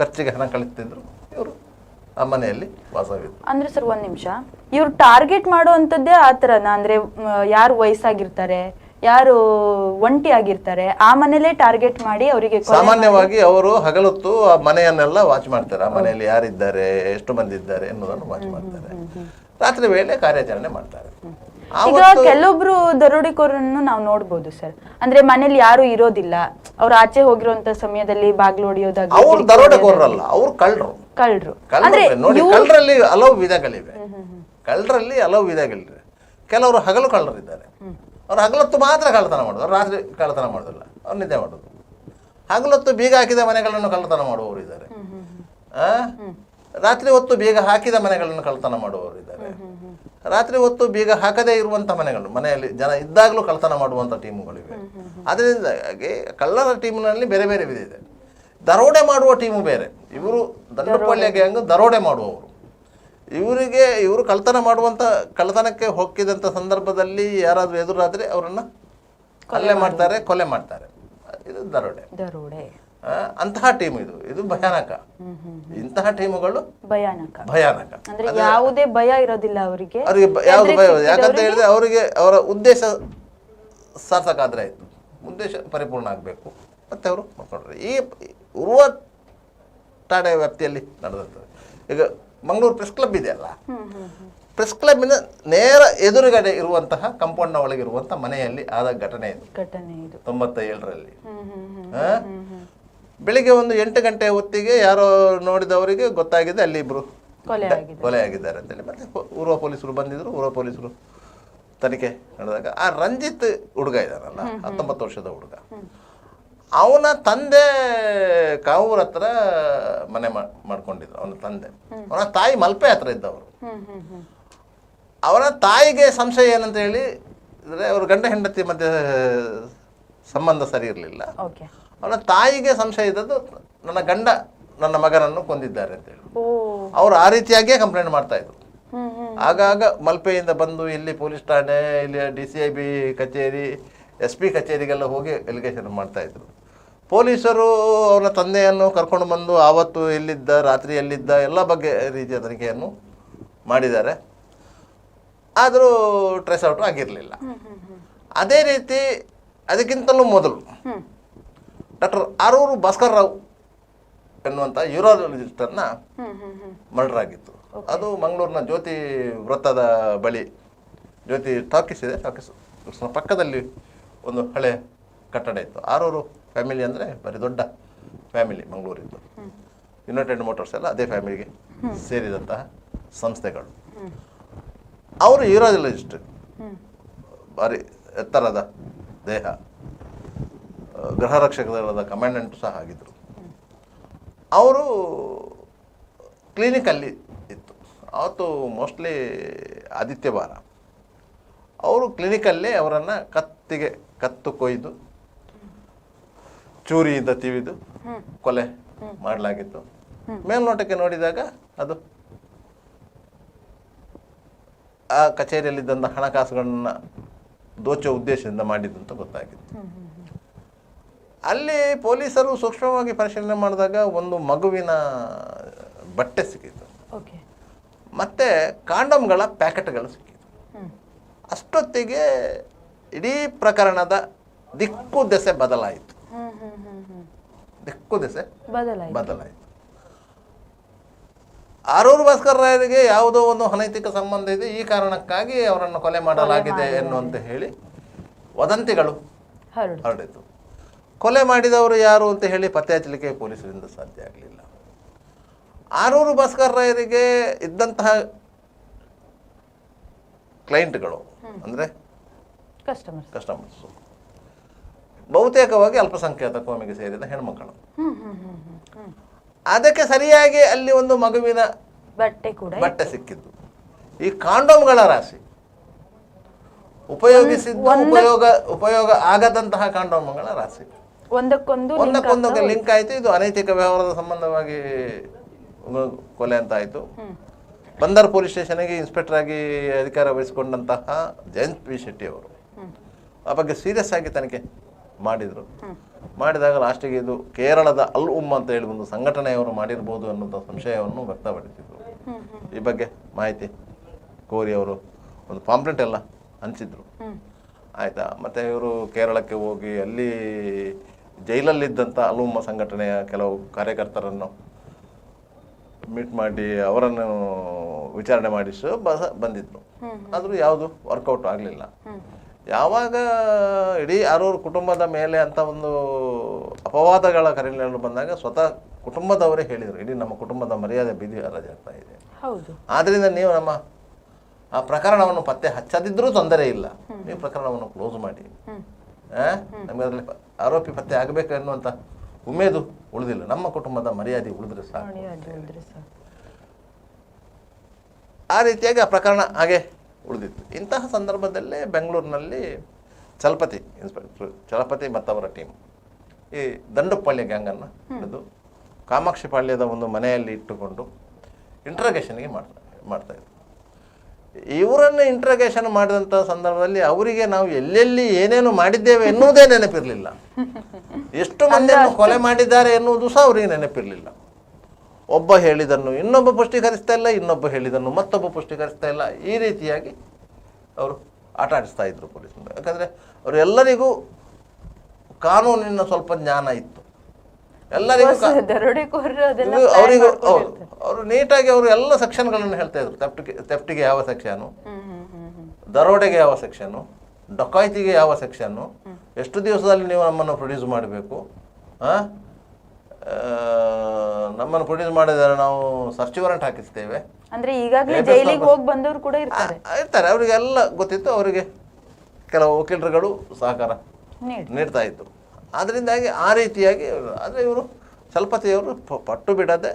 ಖರ್ಚಿಗೆ ಹಣ ಕಳಿಸ್ತಿದ್ರು, ಇವರು ಆ ಮನೆಯಲ್ಲಿ ವಾಸವಿದ್ರು. ಅಂದ್ರೆ ಸರ್ ಒಂದ್ ನಿಮಿಷ, ಇವ್ರು ಟಾರ್ಗೆಟ್ ಮಾಡುವಂತದ್ದೇ ಆ ತರನ? ಅಂದ್ರೆ ಯಾರು ವಯಸ್ಸಾಗಿರ್ತಾರೆ, ಯಾರು ಒಂಟಿ ಆಗಿರ್ತಾರೆ ಆ ಮನೇಲೆ ಟಾರ್ಗೆಟ್ ಮಾಡಿ ಅವರಿಗೆ ಸಾಮಾನ್ಯವಾಗಿ ಅವರು ಹಗಲೊತ್ತು ಆ ಮನೆಯನ್ನೆಲ್ಲ ವಾಚ್ ಮಾಡ್ತಾರೆ. ಆ ಮನೆಯಲ್ಲಿ ಯಾರಿದ್ದಾರೆ, ಎಷ್ಟು ಮಂದಿ ಇದ್ದಾರೆ ಎನ್ನುವುದನ್ನು ವಾಚ್ ಮಾಡ್ತಾರೆ. ರಾತ್ರಿ ವೇಳೆ ಕಾರ್ಯಾಚರಣೆ ಮಾಡ್ತಾರೆ. ಈಗ ಕೆಲವೊಬ್ರು ದರೋಡೆಕೋರನ್ನು ನಾವು ನೋಡ್ಬೋದು ಸರ್. ಅಂದ್ರೆ ಮನೇಲಿ ಯಾರು ಇರೋದಿಲ್ಲ, ಅವ್ರು ಆಚೆ ಹೋಗಿರುವಂತ ಸಮಯದಲ್ಲಿ ಬಾಗ್ಲು ಹೊಡಿಯೋದಾಗ ಅವ್ರು ದರೋಡೆಕೋರರಲ್ಲ, ಅವ್ರು ಕಳ್ಳರು. ಅಂದ್ರೆ ನೋಡಿ, ಕಳ್ಳರಲ್ಲಿ ಹಲವು ವಿಧಗಳಿವೆ. ಕೆಲವರು ಹಗಲು ಕಳ್ಳರಿದ್ದಾರೆ. ಅವ್ರು ಹಗಲೊತ್ತು ಮಾತ್ರ ಕಳ್ಳತನ ಮಾಡೋದು, ಅವ್ರು ರಾತ್ರಿ ಕಳ್ಳತನ ಮಾಡೋದಿಲ್ಲ, ಅವ್ರು ನಿದ್ದೆ ಮಾಡೋದು. ಹಗಲೊತ್ತು ಬೀಗ ಹಾಕಿದ ಮನೆಗಳನ್ನು ಕಳ್ಳತನ ಮಾಡುವವರು ಇದ್ದಾರೆ. ರಾತ್ರಿ ಹೊತ್ತು ಬೀಗ ಹಾಕಿದ ಮನೆಗಳನ್ನು ಕಳ್ಳತನ ಮಾಡುವವರು ಇದ್ದಾರೆ. ರಾತ್ರಿ ಹೊತ್ತು ಬೀಗ ಹಾಕದೇ ಇರುವಂಥ ಮನೆಯಲ್ಲಿ ಜನ ಇದ್ದಾಗಲೂ ಕಳ್ಳತನ ಮಾಡುವಂಥ ಟೀಮುಗಳಿವೆ. ಅದರಿಂದಾಗಿ ಕಳ್ಳರ ಟೀಮ್ನಲ್ಲಿ ಬೇರೆ ಬೇರೆ ವಿಧ ಇದೆ. ದರೋಡೆ ಮಾಡುವ ಟೀಮು ಬೇರೆ. ಇವರು ದಂಡುಪಾಳ್ಯ ಗ್ಯಾಂಗ್ ದರೋಡೆ ಮಾಡುವವರು. ಇವರು ಕಳ್ಳತನಕ್ಕೆ ಹೋಗಿದಂಥ ಸಂದರ್ಭದಲ್ಲಿ ಯಾರಾದರೂ ಎದುರಾದರೆ ಅವರನ್ನು ಹಲ್ಲೆ ಮಾಡ್ತಾರೆ, ಕೊಲೆ ಮಾಡ್ತಾರೆ. ಇದು ದರೋಡೆ. ಅಂತಹ ಟೀಮ್ ಇದು ಭಯಾನಕ. ಇಂತಹ ಟೀಮುಗಳು ಭಯಾನಕ. ಅಂದ್ರೆ ಯಾವುದೇ ಭಯ ಇರೋದಿಲ್ಲ ಅವರಿಗೆ. ಯಾವುದು ಭಯ? ಯಾಕಂತ ಹೇಳಿದ್ರೆ ಅವರಿಗೆ ಅವರ ಉದ್ದೇಶ ಸಾರ್ಥಕ ಆದ್ರೆ ಆಯ್ತು, ಉದ್ದೇಶ ಪರಿಪೂರ್ಣ ಆಗಬೇಕು, ಮತ್ತೆ ಅವರು ಮಾಡ್ಕೊಂಡ್ರೆ. ಈ ಉರುವ ಠಾಣೆ ವ್ಯಾಪ್ತಿಯಲ್ಲಿ ನಡೆದಂಥದ್ದು. ಈಗ ಮಂಗಳೂರು ಪ್ರೆಸ್ ಕ್ಲಬ್ ಇದೆಯಲ್ಲ, ಪ್ರೆಸ್ ಕ್ಲಬ್ಬಿನ ನೇರ ಎದುರುಗಡೆ ಇರುವಂತಹ ಕಾಂಪೌಂಡ್ನ ಒಳಗಿರುವಂತಹ ಮನೆಯಲ್ಲಿ ಆದ ಘಟನೆ ಇದು 97ರಲ್ಲಿ. ಬೆಳಿಗ್ಗೆ ಒಂದು 8 ಗಂಟೆ ಹೊತ್ತಿಗೆ ಯಾರೋ ನೋಡಿದವರಿಗೆ ಗೊತ್ತಾಗಿದೆ ಅಲ್ಲಿ ಇಬ್ರು ಕೊಲೆ ಆಗಿದ್ದಾರೆ ಅಂತೇಳಿ. ಮತ್ತೆ ಊರ್ವ ಪೊಲೀಸರು ಬಂದಿದ್ರು. ಊರ್ವ ಪೊಲೀಸರು ತನಿಖೆ ನಡೆದಾಗ ಆ ರಂಜಿತ್ ಹುಡುಗ ಇದ್ದಾನಲ್ಲ, 19 ವರ್ಷದ ಹುಡುಗ, ಅವನ ತಂದೆ ಕಾವೂರ್ ಹತ್ರ ಮನೆ ಮಾಡ್ಕೊಂಡಿದ್ರು. ಅವನ ತಂದೆ, ಅವನ ತಾಯಿ ಮಲ್ಪೆ ಹತ್ರ ಇದ್ದವರು. ಅವನ ತಾಯಿಗೆ ಸಂಶಯ ಏನಂತ ಹೇಳಿ ಇದ್ರೆ, ಅವ್ರ ಗಂಡ ಹೆಂಡತಿ ಮಧ್ಯೆ ಸಂಬಂಧ ಸರಿ ಇರಲಿಲ್ಲ. ಅವನ ತಾಯಿಗೆ ಸಂಶಯ ಇದ್ದದ್ದು, ನನ್ನ ಗಂಡ ನನ್ನ ಮಗನನ್ನು ಕೊಂದಿದ್ದಾರೆ ಅಂತೇಳಿ. ಅವರು ಆ ರೀತಿಯಾಗಿಯೇ ಕಂಪ್ಲೇಂಟ್ ಮಾಡ್ತಾ ಇದ್ರು. ಆಗಾಗ ಮಲ್ಪೆಯಿಂದ ಬಂದು ಇಲ್ಲಿ ಪೊಲೀಸ್ ಠಾಣೆ, ಇಲ್ಲಿ DCIB ಕಚೇರಿ, SP ಕಚೇರಿಗೆಲ್ಲ ಹೋಗಿ ಎಲಿಗೇಷನ್ ಮಾಡ್ತಾ ಇದ್ರು. ಪೊಲೀಸರು ಅವನ ತಂದೆಯನ್ನು ಕರ್ಕೊಂಡು ಬಂದು ಆವತ್ತು ಎಲ್ಲಿದ್ದ, ರಾತ್ರಿ ಎಲ್ಲಿದ್ದ, ಎಲ್ಲ ಬಗ್ಗೆ ರೀತಿಯ ತನಿಖೆಯನ್ನು ಮಾಡಿದ್ದಾರೆ. ಆದರೂ ಟ್ರೇಸ್ ಔಟ್ ಆಗಿರಲಿಲ್ಲ. ಅದೇ ರೀತಿ ಅದಕ್ಕಿಂತಲೂ ಮೊದಲು ಡಾಕ್ಟರ್ ಆರೂರು ಭಾಸ್ಕರ್ ರಾವ್ ಎನ್ನುವಂಥ ಯೂರಾಲಜಿಸ್ಟನ್ನು ಮರ್ಡರ್ ಆಗಿತ್ತು. ಅದು ಮಂಗಳೂರಿನ ಜ್ಯೋತಿ ವೃತ್ತದ ಬಳಿ, ಜ್ಯೋತಿ ಟಾಕೀಸ್ ಇದೆ, ಟಾಕೀಸ್ ಪಕ್ಕದಲ್ಲಿ ಒಂದು ಹಳೆ ಕಟ್ಟಡ ಇತ್ತು. ಆರೂರು ಫ್ಯಾಮಿಲಿ ಅಂದರೆ ಬರೀ ದೊಡ್ಡ ಫ್ಯಾಮಿಲಿ ಮಂಗಳೂರಿದ್ದು. ಯುನೈಟೆಡ್ ಮೋಟರ್ಸ್ ಎಲ್ಲ ಅದೇ ಫ್ಯಾಮಿಲಿಗೆ ಸೇರಿದಂತಹ ಸಂಸ್ಥೆಗಳು. ಅವರು ಯೂರಾಲಜಿಸ್ಟ್, ಭಾರಿ ಎತ್ತರದ ದೇಹ, ಗೃಹ ರಕ್ಷಕ ದಳದ ಕಮಾಂಡೆಂಟ್ ಸಹ ಆಗಿದ್ದರು. ಅವರು ಕ್ಲಿನಿಕಲ್ಲಿ ಇತ್ತು ಅವತ್ತು, ಮೋಸ್ಟ್ಲಿ ಆದಿತ್ಯವಾರ. ಅವರು ಕ್ಲಿನಿಕಲ್ಲೇ ಅವರನ್ನು ಕತ್ತು ಕೊಯ್ದು ಚೂರಿಯಿಂದ ತಿವಿದು ಕೊಲೆ ಮಾಡಲಾಗಿತ್ತು. ಮೇಲ್ನೋಟಕ್ಕೆ ನೋಡಿದಾಗ ಅದು ಆ ಕಚೇರಿಯಲ್ಲಿದ್ದಂಥ ಹಣಕಾಸುಗಳನ್ನು ದೋಚುವ ಉದ್ದೇಶದಿಂದ ಮಾಡಿದ್ದು ಅಂತ ಗೊತ್ತಾಗಿತ್ತು. ಅಲ್ಲಿ ಪೊಲೀಸರು ಸೂಕ್ಷ್ಮವಾಗಿ ಪರಿಶೀಲನೆ ಮಾಡಿದಾಗ ಒಂದು ಮಗುವಿನ ಬಟ್ಟೆ ಸಿಕ್ಕಿತ್ತು, ಮತ್ತೆ ಕಾಂಡಮ್ಗಳ ಪ್ಯಾಕೆಟ್ಗಳು ಸಿಕ್ಕಿತ್ತು. ಅಷ್ಟೊತ್ತಿಗೆ ಇಡೀ ಪ್ರಕರಣದ ದಿಕ್ಕು ದೆಸೆ ಬದಲಾಯಿತು. ಆರೂರು ಭಾಸ್ಕರ್ ರಾಯರಿಗೆ ಯಾವುದೋ ಒಂದು ಅನೈತಿಕ ಸಂಬಂಧ ಇದೆ, ಈ ಕಾರಣಕ್ಕಾಗಿ ಅವರನ್ನು ಕೊಲೆ ಮಾಡಲಾಗಿದೆ ಎನ್ನುವಂತ ಹೇಳಿ ವದಂತಿಗಳು ಹರಡಿತು. ಕೊಲೆ ಮಾಡಿದವರು ಯಾರು ಅಂತ ಹೇಳಿ ಪತ್ತೆ ಹಚ್ಚಲಿಕ್ಕೆ ಪೊಲೀಸರಿಂದ ಸಾಧ್ಯ ಆಗಲಿಲ್ಲ. ಆರೂರು ಭಾಸ್ಕರ್ ರಾಯರಿಗೆ ಇದ್ದಂತಹ ಕ್ಲೈಂಟ್ಗಳು ಅಂದರೆ ಕಸ್ಟಮರ್ಸ್ ಬಹುತೇಕವಾಗಿ ಅಲ್ಪಸಂಖ್ಯಾತ ಕೋಮಿಗೆ ಸೇರಿದ ಹೆಣ್ಮಕ್ಕಳು. ಅದಕ್ಕೆ ಸರಿಯಾಗಿ ಅಲ್ಲಿ ಒಂದು ಮಗುವಿನ ಬಟ್ಟೆ ಸಿಕ್ಕಿದ್ದು. ಈ ಕಾಂಡೋಮ್ಗಳ ರಾಶಿ, ಉಪಯೋಗ ಆಗದಂತಹ ಕಾಂಡೋಮ್ಗಳ ರಾಶಿ ಒಂದಕ್ಕೊಂದಕ್ಕೆ ಲಿಂಕ್ ಆಯಿತು. ಇದು ಅನೈತಿಕ ವ್ಯವಹಾರದ ಸಂಬಂಧವಾಗಿ ಕೊಲೆ ಅಂತ ಆಯಿತು. ಬಂದರ್ ಪೊಲೀಸ್ ಸ್ಟೇಷನ್ಗೆ ಇನ್ಸ್ಪೆಕ್ಟರ್ ಆಗಿ ಅಧಿಕಾರ ವಹಿಸಿಕೊಂಡಂತಹ ಜಯಂತ್ P. ಶೆಟ್ಟಿ ಅವರು ಆ ಬಗ್ಗೆ ಸೀರಿಯಸ್ ಆಗಿ ತನಿಖೆ ಮಾಡಿದರು. ಮಾಡಿದಾಗ ಲಾಸ್ಟಿಗೆ ಇದು ಕೇರಳದ ಅಲ್ ಉಮ್ ಅಂತ ಹೇಳಿ ಒಂದು ಸಂಘಟನೆಯವರು ಮಾಡಿರ್ಬೋದು ಅನ್ನೋ ಸಂಶಯವನ್ನು ವ್ಯಕ್ತಪಡಿಸಿದರು. ಈ ಬಗ್ಗೆ ಮಾಹಿತಿ ಕೋರಿ ಅವರು ಒಂದು ಪಾಂಪ್ಲೆಟ್ ಎಲ್ಲ ಹಂಚಿದ್ರು. ಆಯಿತಾ. ಮತ್ತು ಇವರು ಕೇರಳಕ್ಕೆ ಹೋಗಿ ಅಲ್ಲಿ ಜೈಲಲ್ಲಿದ್ದಂಥ ಅಲುಮ್ಮ ಸಂಘಟನೆಯ ಕೆಲವು ಕಾರ್ಯಕರ್ತರನ್ನು ಮೀಟ್ ಮಾಡಿ ಅವರನ್ನು ವಿಚಾರಣೆ ಮಾಡಿಸು ಬಂದಿದ್ರು. ಆದರೂ ಯಾವುದು ವರ್ಕೌಟ್ ಆಗಲಿಲ್ಲ. ಯಾವಾಗ ಇಡೀ ಆರೂರು ಕುಟುಂಬದ ಮೇಲೆ ಅಂತ ಒಂದು ಅಪವಾದಗಳ ಕರೆಗಳು ಬಂದಾಗ ಸ್ವತಃ ಕುಟುಂಬದವರೇ ಹೇಳಿದರು, ಇಡೀ ನಮ್ಮ ಕುಟುಂಬದ ಮರ್ಯಾದೆ ಬೀದಿ ಹರಾಜಾಗ್ತಾ ಇದೆ. ಆದ್ದರಿಂದ ನೀವು ನಮ್ಮ ಆ ಪ್ರಕರಣವನ್ನು ಪತ್ತೆ ಹಚ್ಚದಿದ್ರೂ ತೊಂದರೆ ಇಲ್ಲ, ನೀವು ಪ್ರಕರಣವನ್ನು ಕ್ಲೋಸ್ ಮಾಡಿ, ನಮಗೆ ಅದರಲ್ಲಿ ಆರೋಪಿ ಪತ್ತೆ ಆಗಬೇಕು ಎನ್ನುವಂಥ ಉಮೇದು ಉಳಿದಿಲ್ಲ, ನಮ್ಮ ಕುಟುಂಬದ ಮರ್ಯಾದೆ ಉಳಿದ್ರೆ ಸಾಕು. ಆ ರೀತಿಯಾಗಿ ಆ ಪ್ರಕರಣ ಹಾಗೆ ಉಳಿದಿತ್ತು. ಇಂತಹ ಸಂದರ್ಭದಲ್ಲೇ ಬೆಂಗಳೂರಿನಲ್ಲಿ ಚಲಪತಿ ಇನ್ಸ್ಪೆಕ್ಟರ್ ಚಲಪತಿ ಮತ್ತವರ ಟೀಮ್ ಈ ದಂಡುಪಾಳ್ಯ ಗ್ಯಾಂಗನ್ನು ಹಿಡಿದು ಕಾಮಾಕ್ಷಿಪಾಳ್ಯದ ಒಂದು ಮನೆಯಲ್ಲಿ ಇಟ್ಟುಕೊಂಡು ಇಂಟ್ರಗೇಷನ್ಗೆ ಮಾಡ್ತಾಯಿದ್ರು. ಇವರನ್ನು ಇಂಟ್ರಗೇಷನ್ ಮಾಡಿದಂಥ ಸಂದರ್ಭದಲ್ಲಿ ಅವರಿಗೆ ನಾವು ಎಲ್ಲೆಲ್ಲಿ ಏನೇನು ಮಾಡಿದ್ದೇವೆ ಎನ್ನುವುದೇ ನೆನಪಿರಲಿಲ್ಲ. ಎಷ್ಟು ಮಂದಿಯನ್ನು ಕೊಲೆ ಮಾಡಿದ್ದಾರೆ ಎನ್ನುವುದು ಸಹ ಅವರಿಗೆ ನೆನಪಿರಲಿಲ್ಲ. ಒಬ್ಬ ಹೇಳಿದನ್ನು ಇನ್ನೊಬ್ಬ ಪುಷ್ಟೀಕರಿಸ್ತಾ ಇಲ್ಲ, ಇನ್ನೊಬ್ಬ ಹೇಳಿದನ್ನು ಮತ್ತೊಬ್ಬ ಪುಷ್ಟೀಕರಿಸ್ತಾ ಇಲ್ಲ. ಈ ರೀತಿಯಾಗಿ ಅವರು ಆಟ ಆಡಿಸ್ತಾ ಇದ್ರು ಪೊಲೀಸರು. ಯಾಕಂದರೆ ಅವರೆಲ್ಲರಿಗೂ ಕಾನೂನಿನ ಸ್ವಲ್ಪ ಜ್ಞಾನ ಇತ್ತು. ಎಲ್ಲರಿಗೂ ಅವರಿಗೂ ಅವರು ನೀಟಾಗಿ ಅವರು ಎಲ್ಲ ಸೆಕ್ಷನ್ಗಳನ್ನು ಹೇಳ್ತಾ ಇದ್ರು. ಥೆಫ್ಟಿಗೆ ಯಾವ ಸೆಕ್ಷನು, ದರೋಡೆಗೆ ಯಾವ ಸೆಕ್ಷನು, ಡಕಾಯ್ತಿಗೆ ಯಾವ ಸೆಕ್ಷನ್ನು, ಎಷ್ಟು ದಿವಸದಲ್ಲಿ ನೀವು ನಮ್ಮನ್ನು ಪ್ರೊಡ್ಯೂಸ್ ಮಾಡಬೇಕು, ನಮ್ಮನ್ನು ಪ್ರೊಡ್ಯೂಸ್ ಮಾಡಿದರೆ ನಾವು ಸರ್ಚ್ ವಾರೆಂಟ್ ಹಾಕಿಸ್ತೇವೆ. ಅಂದ್ರೆ ಈಗಾಗಲೇ ಜೈಲಿಗೆ ಹೋಗಿ ಬಂದವರು ಕೂಡ ಇರ್ತಾರೆ. ಅವರಿಗೆಲ್ಲ ಗೊತ್ತಿತ್ತು. ಅವರಿಗೆ ಕೆಲವು ವಕೀಲರುಗಳು ಸಹಕಾರ ನೀಡ್ತಾ ಇತ್ತು. ಅದರಿಂದಾಗಿ ಆ ರೀತಿಯಾಗಿ ಆದರೆ ಇವರು ಚಲಪತಿಯವರು ಪಟ್ಟು ಬಿಡದೆ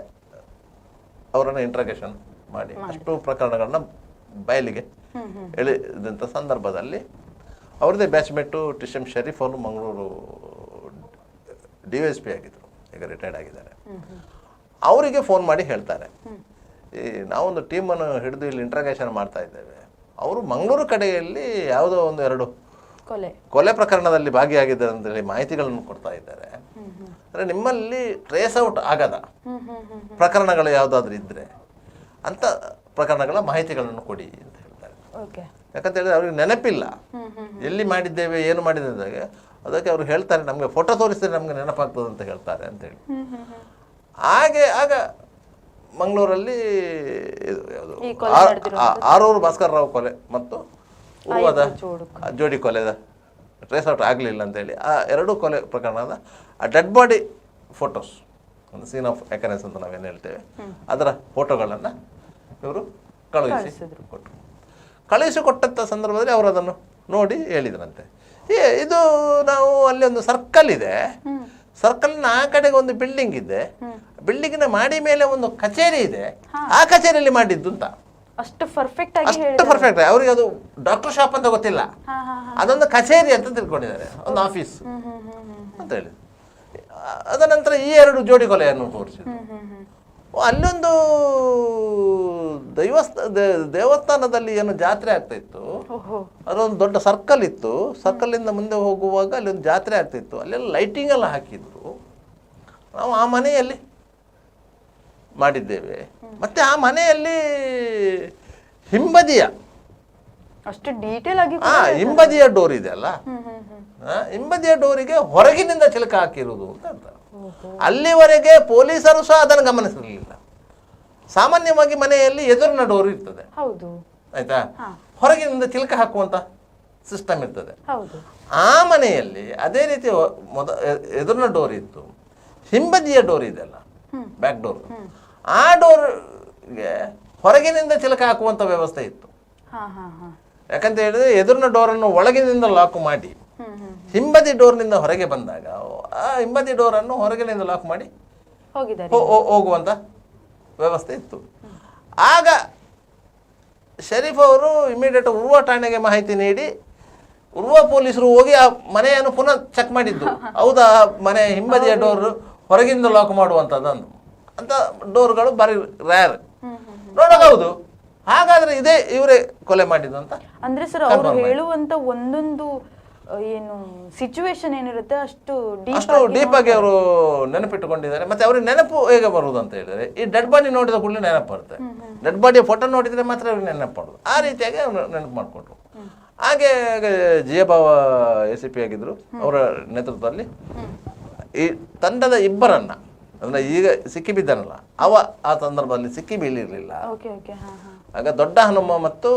ಅವರನ್ನು ಇಂಟ್ರಗೇಷನ್ ಮಾಡಿ ಅಷ್ಟು ಪ್ರಕರಣಗಳನ್ನ ಬಯಲಿಗೆ ಎಳೆದಂಥ ಸಂದರ್ಭದಲ್ಲಿ ಅವ್ರದ್ದೇ ಬ್ಯಾಚ್ಮೇಟು ಟಿಶಮ್ ಶರೀಫ್ ಅವರು ಮಂಗಳೂರು DSP ಆಗಿದ್ದರು, ಈಗ ರಿಟೈರ್ಡ್ ಆಗಿದ್ದಾರೆ. ಅವರಿಗೆ ಫೋನ್ ಮಾಡಿ ಹೇಳ್ತಾರೆ, ಈ ನಾವೊಂದು ಟೀಮನ್ನು ಹಿಡಿದು ಇಲ್ಲಿ ಇಂಟ್ರಗೇಷನ್ ಮಾಡ್ತಾ ಇದ್ದೇವೆ. ಅವರು ಮಂಗಳೂರು ಕಡೆಯಲ್ಲಿ ಯಾವುದೋ ಒಂದು 2 ಕೊಲೆ ಪ್ರಕರಣದಲ್ಲಿ ಭಾಗಿಯಾಗಿದ್ದಾರೆ ಅಂತೇಳಿ ಮಾಹಿತಿಗಳನ್ನು ಕೊಡ್ತಾ ಇದ್ದಾರೆ. ಅಂದರೆ ನಿಮ್ಮಲ್ಲಿ ಟ್ರೇಸ್ ಔಟ್ ಆಗದ ಪ್ರಕರಣಗಳು ಯಾವುದಾದ್ರೂ ಇದ್ದರೆ ಅಂಥ ಪ್ರಕರಣಗಳ ಮಾಹಿತಿಗಳನ್ನು ಕೊಡಿ ಅಂತ ಹೇಳ್ತಾರೆ. ಯಾಕಂತ ಹೇಳಿದ್ರೆ ಅವ್ರಿಗೆ ನೆನಪಿಲ್ಲ ಎಲ್ಲಿ ಮಾಡಿದ್ದೇವೆ ಏನು ಮಾಡಿದ್ದೇವೆ. ಅದಕ್ಕೆ ಅವರು ಹೇಳ್ತಾರೆ, ನಮಗೆ ಫೋಟೋ ತೋರಿಸಿದ್ರೆ ನಮಗೆ ನೆನಪಾಗ್ತದೆ ಅಂತ ಹೇಳ್ತಾರೆ ಅಂತೇಳಿ. ಆಗ ಮಂಗಳೂರಲ್ಲಿ ಆರೂರು ಭಾಸ್ಕರ್ ರಾವ್ ಕೊಲೆ ಮತ್ತು ಉರುವದ ಜೋಡಿ ಕೊಲೆದ ಟ್ರೇಸ್ ಔಟ್ ಆಗಲಿಲ್ಲ ಅಂತೇಳಿ ಆ 2 ಕೊಲೆ ಪ್ರಕರಣದ ಆ ಡೆಡ್ ಬಾಡಿ ಫೋಟೋಸ್, ಒಂದು ಸೀನ್ ಆಫ್ ಎಕರೆನ್ಸ್ ಅಂತ ನಾವೇನು ಹೇಳ್ತೇವೆ, ಅದರ ಫೋಟೋಗಳನ್ನು ಇವರು ಕಳುಹಿಸಿಕೊಟ್ಟಂಥ ಸಂದರ್ಭದಲ್ಲಿ ಅವರು ಅದನ್ನು ನೋಡಿ ಹೇಳಿದ್ರಂತೆ, ಇದು ನಾವು ಅಲ್ಲಿ ಒಂದು ಸರ್ಕಲ್ ಇದೆ, ಸರ್ಕಲ್ನ ಆ ಕಡೆಗೆ ಒಂದು ಬಿಲ್ಡಿಂಗ್ ಇದೆ, ಬಿಲ್ಡಿಂಗಿನ ಮಾಡಿ ಮೇಲೆ ಒಂದು ಕಚೇರಿ ಇದೆ, ಆ ಕಚೇರಿಯಲ್ಲಿ ಮಾಡಿದ್ದು ಅಂತ. ಅಷ್ಟು ಪರ್ಫೆಕ್ಟ್ ಆಗಿ ಅವ್ರಿಗೆ ಅದು ಡಾಕ್ಟರ್ ಶಾಪ್ ಅಂತ ಗೊತ್ತಿಲ್ಲ, ಅದೊಂದು ಕಚೇರಿ ಅಂತ ತಿಳ್ಕೊಂಡಿದ್ದಾರೆ, ಒಂದು ಆಫೀಸ್ ಅಂತ ಹೇಳಿ. ಅದ ನಂತರ ಈ 2 ಜೋಡಿ ಕೊಲೆಯನ್ನು ತೋರಿಸಿದ್ರು. ಅಲ್ಲೊಂದು ದೇವಸ್ಥಾನದಲ್ಲಿ ಏನು ಜಾತ್ರೆ ಆಗ್ತಾ ಇತ್ತು, ಅದೊಂದು ದೊಡ್ಡ ಸರ್ಕಲ್ ಇತ್ತು, ಸರ್ಕಲಿಂದ ಮುಂದೆ ಹೋಗುವಾಗ ಅಲ್ಲಿ ಒಂದು ಜಾತ್ರೆ ಆಗ್ತಾ ಇತ್ತು, ಅಲ್ಲೆಲ್ಲ ಲೈಟಿಂಗ್ ಎಲ್ಲ ಹಾಕಿದ್ರು. ನಾವು ಆ ಮನೆಯಲ್ಲಿ ಮಾಡಿದ್ದೇವೆ. ಮತ್ತೆ ಆ ಮನೆಯಲ್ಲಿ ಹಿಂಬದಿಯ ಅಷ್ಟು ಡೀಟೇಲ್ ಆಗಿ ಹಿಂಬದಿಯ ಡೋರ್ ಇದೆ ಅಲ್ಲ, ಹಿಂಬದಿಯ ಡೋರಿಗೆ ಹೊರಗಿನಿಂದ ಚಿಲಕ ಹಾಕಿರುವುದು ಅಂತ ಹೇಳ್ತಾರೆ. ಅಲ್ಲಿವರೆಗೆ ಪೊಲೀಸರು ಸಹ ಅದನ್ನು ಗಮನಿಸಿರಲಿಲ್ಲ. ಸಾಮಾನ್ಯವಾಗಿ ಮನೆಯಲ್ಲಿ ಎದುರಿನ ಡೋರ್ ಇರ್ತದೆ, ಆಯ್ತಾ, ಹೊರಗಿನಿಂದ ಚಿಲಕ ಹಾಕುವಂತ ಸಿಸ್ಟಮ್ ಇರ್ತದೆ. ಆ ಮನೆಯಲ್ಲಿ ಅದೇ ರೀತಿ ಎದುರಿನ ಡೋರ್ ಇತ್ತು, ಹಿಂಬದಿಯ ಡೋರ್ ಇದೆಲ್ಲ ಬ್ಯಾಕ್ ಡೋರ್, ಆ ಡೋರ್ಗೆ ಹೊರಗಿನಿಂದ ಚಿಲಕ ಹಾಕುವಂತ ವ್ಯವಸ್ಥೆ ಇತ್ತು. ಯಾಕಂತ ಹೇಳಿದ್ರೆ ಎದುರಿನ ಡೋರನ್ನು ಒಳಗಿನಿಂದ ಲಾಕ್ ಮಾಡಿ ಹಿಂಬದಿ ಡೋರ್ನಿಂದ ಹೊರಗೆ ಬಂದಾಗ ಆ ಹಿಂಬದಿ ಡೋರನ್ನು ಹೊರಗಿನಿಂದ ಲಾಕ್ ಮಾಡಿ ಹೋಗುವಂತ ವ್ಯವಸ್ಥೆ ಇತ್ತು. ಆಗ ಶರೀಫ್ ಅವರು ಇಮಿಡಿಯೇಟ್ ಉರ್ವ ಠಾಣೆಗೆ ಮಾಹಿತಿ ನೀಡಿ ಉರ್ವ ಪೊಲೀಸರು ಹೋಗಿ ಆ ಮನೆಯನ್ನು ಪುನಃ ಚೆಕ್ ಮಾಡಿದ್ದು. ಹೌದಾ, ಮನೆ ಹಿಂಬದಿಯ ಡೋರ್ ಹೊರಗಿಂದ ಲಾಕ್ ಮಾಡುವಂಥದ್ದು ಅಂತ ಡೋರ್ಗಳು ಬಾರಿ ರ್ಯಾರ್ ನೋಡಬಹುದು. ಹಾಗಾದ್ರೆ ಇದೇ ಇವರೇ ಕೊಲೆ ಮಾಡಿದ್ದು ಅಂತ ಅಂದ್ರೆ ಸರ್ ಅವರು ಹೇಳುವಂತ ಒಂದೊಂದು ಏನು ಸಿಚುವೇಶನ್ ಏನಿರುತ್ತೆ ಅಷ್ಟು ಡೀಪ್ ಆಗಿ ಅವರು ನೆನಪಿಟ್ಟುಕೊಂಡಿದ್ದಾರೆ. ಮತ್ತೆ ಅವ್ರಿಗೆ ನೆನಪು ಹೇಗೆ ಬರುವುದು ಅಂತ ಹೇಳಿದ್ರೆ, ಈ ಡೆಡ್ ಬಾಡಿ ನೋಡಿದ ಕೂಡಲೇ ನೆನಪು ಬರುತ್ತೆ, ಡೆಡ್ ಬಾಡಿಯ ಫೋಟೋ ನೋಡಿದ್ರೆ ಮಾತ್ರ ಅವ್ರಿಗೆ ನೆನಪು ಮಾಡೋದು. ಆ ರೀತಿಯಾಗಿ ಅವ್ರು ನೆನಪು ಮಾಡಿಕೊಟ್ರು. ಹಾಗೆ ಜಿಯಬಾವ ACP ಆಗಿದ್ರು, ಅವರ ನೇತೃತ್ವದಲ್ಲಿ ಈ ತಂಡದ ಇಬ್ಬರನ್ನ, ಅಂದ್ರೆ ಈಗ ಸಿಕ್ಕಿ ಬಿದ್ದಾನಲ್ಲ ಅವ ಆ ಸಂದರ್ಭದಲ್ಲಿ ಸಿಕ್ಕಿ ಬೀಳಿರ್ಲಿಲ್ಲ. ಆಗ ದೊಡ್ಡ ಹನುಮ ಮತ್ತು